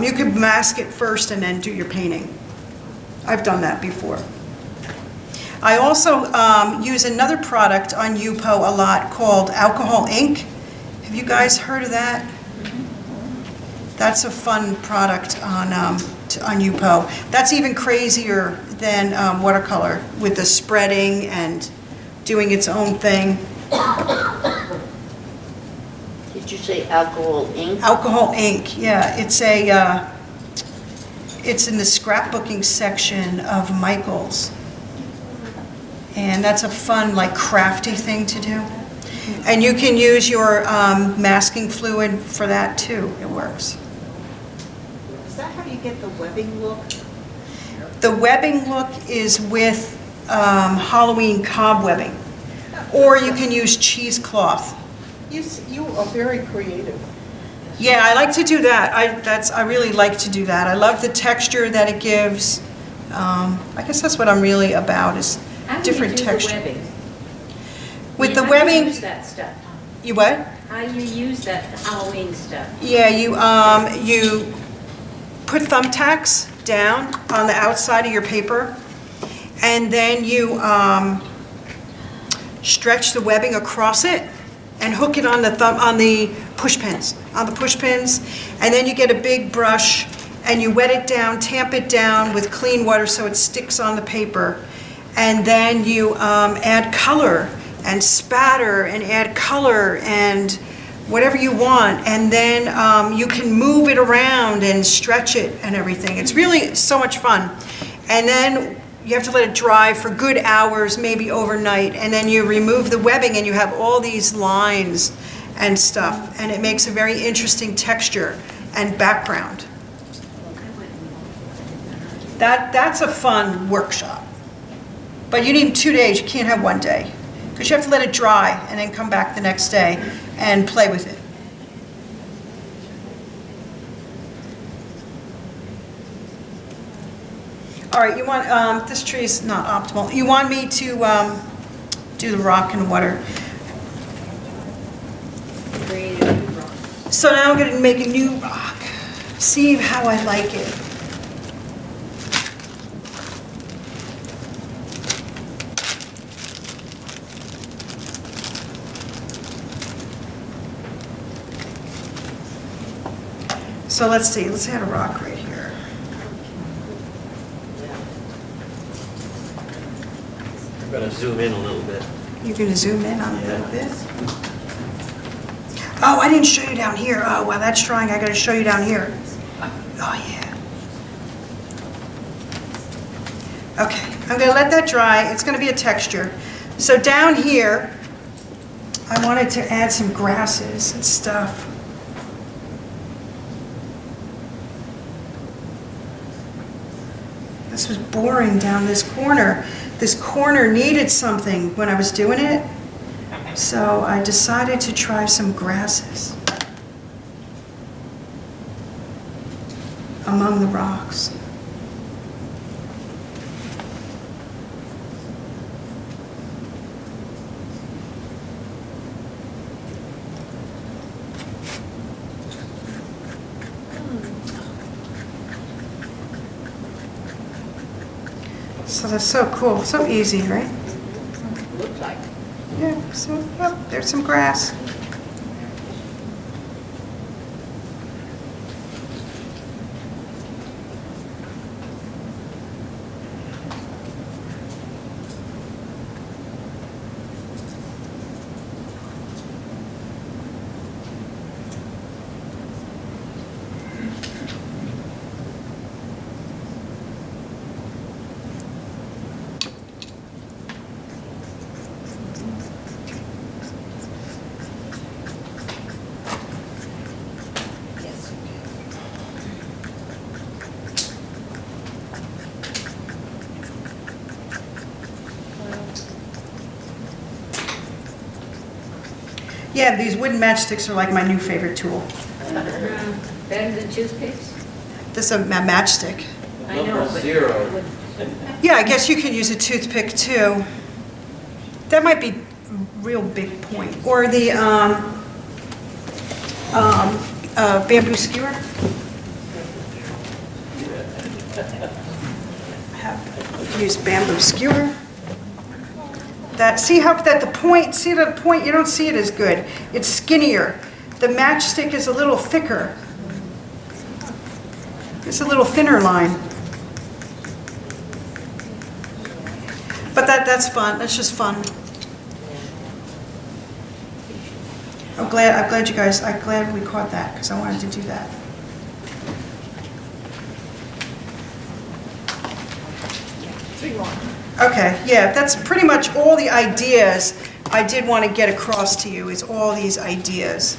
you could mask it first and then do your painting. I've done that before. I also use another product on Yupo a lot called alcohol ink. Have you guys heard of that? That's a fun product on Yupo. That's even crazier than watercolor with the spreading and doing its own thing. Did you say alcohol ink? Alcohol ink, yeah. It's in the scrapbooking section of Michael's. And that's a fun, like, crafty thing to do. And you can use your masking fluid for that too. It works. Is that how you get the webbing look? The webbing look is with Halloween cobwebbing. Or you can use cheesecloth. You are very creative. Yeah, I like to do that. I really like to do that. I love the texture that it gives. I guess that's what I'm really about, is different texture. How do you do the webbing? With the How do you webbing, use that stuff? you what? How do you use that Halloween stuff? Yeah, you put thumbtacks down on the outside of your paper, and then you stretch the webbing across it and hook it on the push pins, and then you get a big brush and you wet it down, tamp it down with clean water so it sticks on the paper, and then you add color and spatter and add color and whatever you want, and then you can move it around and stretch it and everything. It's really so much fun. And then you have to let it dry for good hours, maybe overnight, and then you remove the webbing and you have all these lines and stuff, and it makes a very interesting texture and background. That's a fun workshop. But you need 2 days, you can't have 1 day, because you have to let it dry and then come back the next day and play with it. All right, you want, this tree's not optimal. You want me to do the rock and water. Create a new rock. So now I'm gonna make a new rock. See how I like it. So let's see, let's add a rock right here. I'm gonna zoom in a little bit. You're gonna zoom in on a little bit. Oh, I didn't show you down here. Oh, wow, that's drying. I gotta show you down here. Oh, yeah. Okay, I'm gonna let that dry. It's gonna be a texture. So down here, I wanted to add some grasses and stuff. This was boring down this corner. This corner needed something when I was doing it. So I decided to try some grasses among the rocks. So that's so cool, so easy, right? Looks like. Yeah, so, oh, there's some grass. Yeah, these wooden matchsticks are like my new favorite tool. Better than toothpicks? This is a matchstick. I know, Number but 0. Yeah, I guess you could use a toothpick too. That might be a real big point. Or the bamboo skewer. I have used bamboo skewer. That, see how that the point, see the point, you don't see it as good. It's skinnier. The matchstick is a little thicker. It's a little thinner line. But that's fun. That's just fun. I'm glad you guys, I'm glad we caught that because I wanted to do that. Okay, yeah, that's pretty much all the ideas I did want to get across to you, is all these ideas.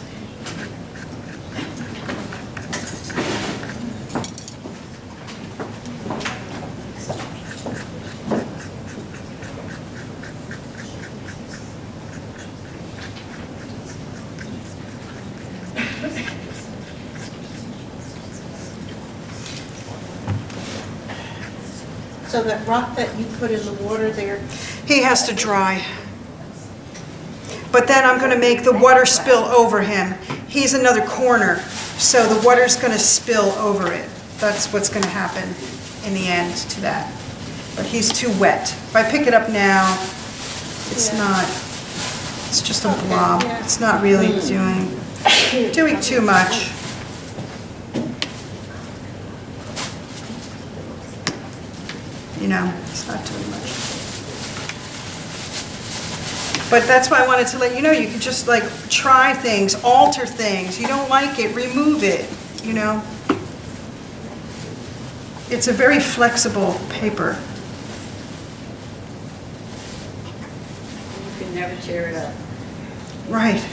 So that rock that you put in the water there, He has to dry. But then I'm going to make the water spill over him. He's another corner, so the water's going to spill over it. That's what's going to happen in the end to that. But he's too wet. If I pick it up now, it's not, it's just a blob. It's not really doing too much. You know, it's not doing much. But that's why I wanted to let you know, you can just like try things, alter things. You don't like it, remove it, you know. It's a very flexible paper. You can never tear it up. Right.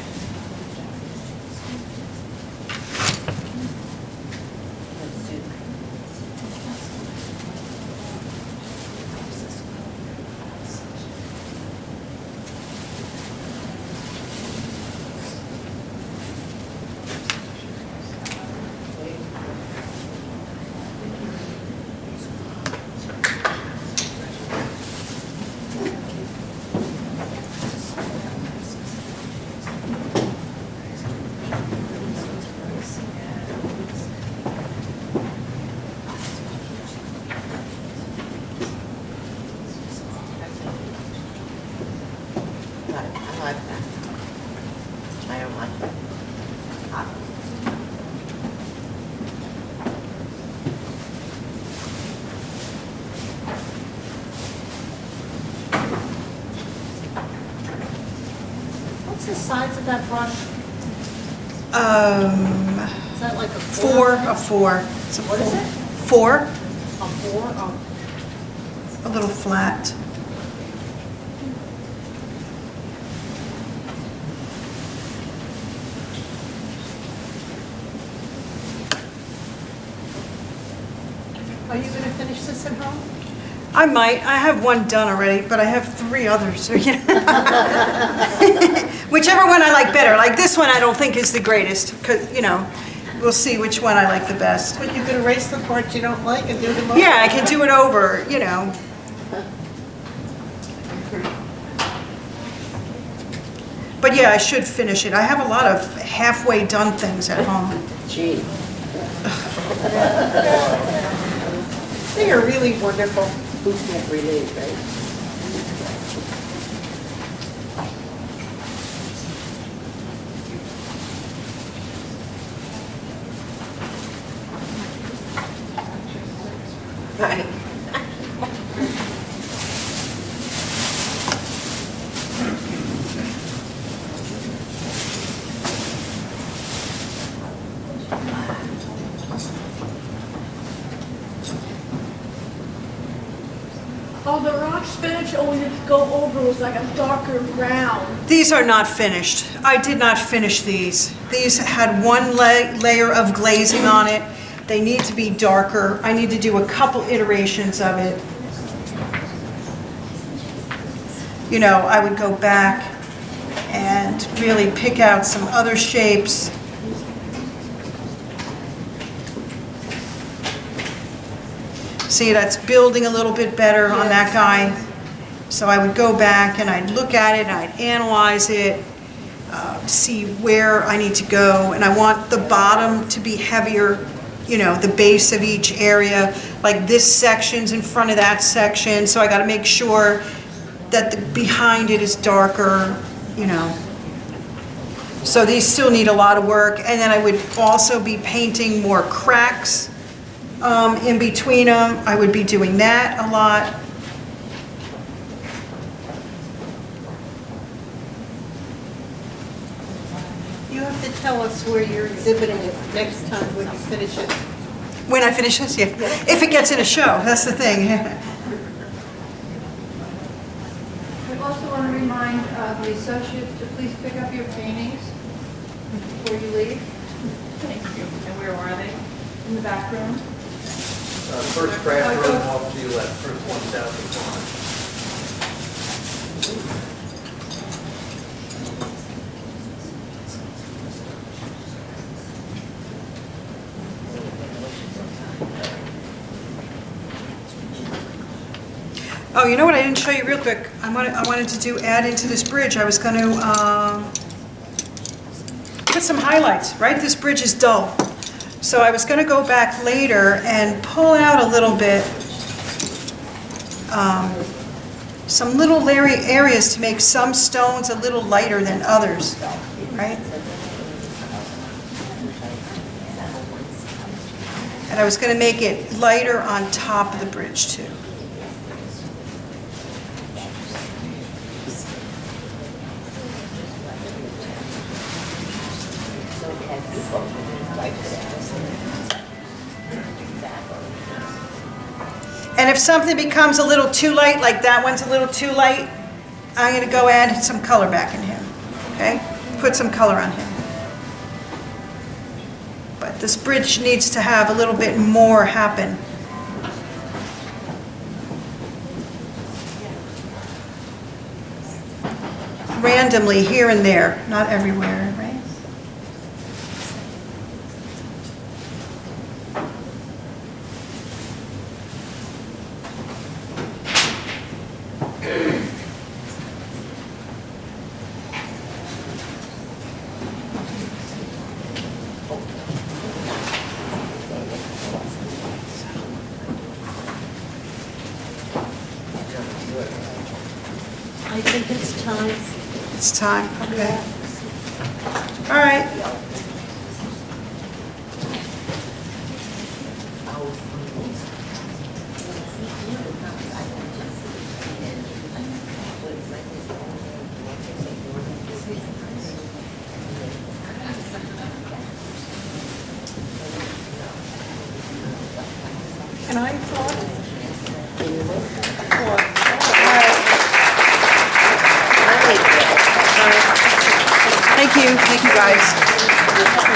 size of that brush? Is that like a Four, a four. It's a What is it? Four, A four? Oh. a little flat. Are you going to finish this at home? I might. I have one done already, but I have 3 others. So, you know. Whichever one I like better. Like this one, I don't think is the greatest, because you know, we'll see which one I like the best. But you could erase the parts you don't like and do them over? Yeah, I can do it over. You know. But yeah, I should finish it. I have a lot of halfway done things at home. Gee. They are really wonderful. Who can't relate, right? Right. Oh, the rocks finished, or when it go over, it was like a darker brown. These are not finished. I did not finish these. These had one layer of glazing on it. They need to be darker. I need to do a couple iterations of it. You know, I would go back and really pick out some other shapes. See, that's building a little bit better on that guy. So I would go back and I'd look at it, and I'd analyze it, see where I need to go. And I want the bottom to be heavier, you know, the base of each area. Like this section's in front of that section, so I gotta make sure that the behind it is darker, you know. So these still need a lot of work. And then I would also be painting more cracks in between them. I would be doing that a lot. You have to tell us where you're exhibiting it next time when you finish it. When I finish this, yeah. If it gets in a show, that's the thing. We also want to remind the associates to please pick up your paintings before you leave. Thank you. And where are they? In the back room. First craft room off to your left, first one down the corner. Oh, you know what I didn't show you real quick? I wanted to add into this bridge. I was going to put some highlights, right? This bridge is dull. So I was going to go back later and pull out a little bit, some little areas to make some stones a little lighter than others, right? And I was going to make it lighter on top of the bridge too. And if something becomes a little too light, like that one's a little too light, I'm going to go add some color back in him, okay? Put some color on him. But this bridge needs to have a little bit more happen. Randomly, here and there, not everywhere, right? I think it's time. It's time, okay. All right. Can I applaud? Thank you guys.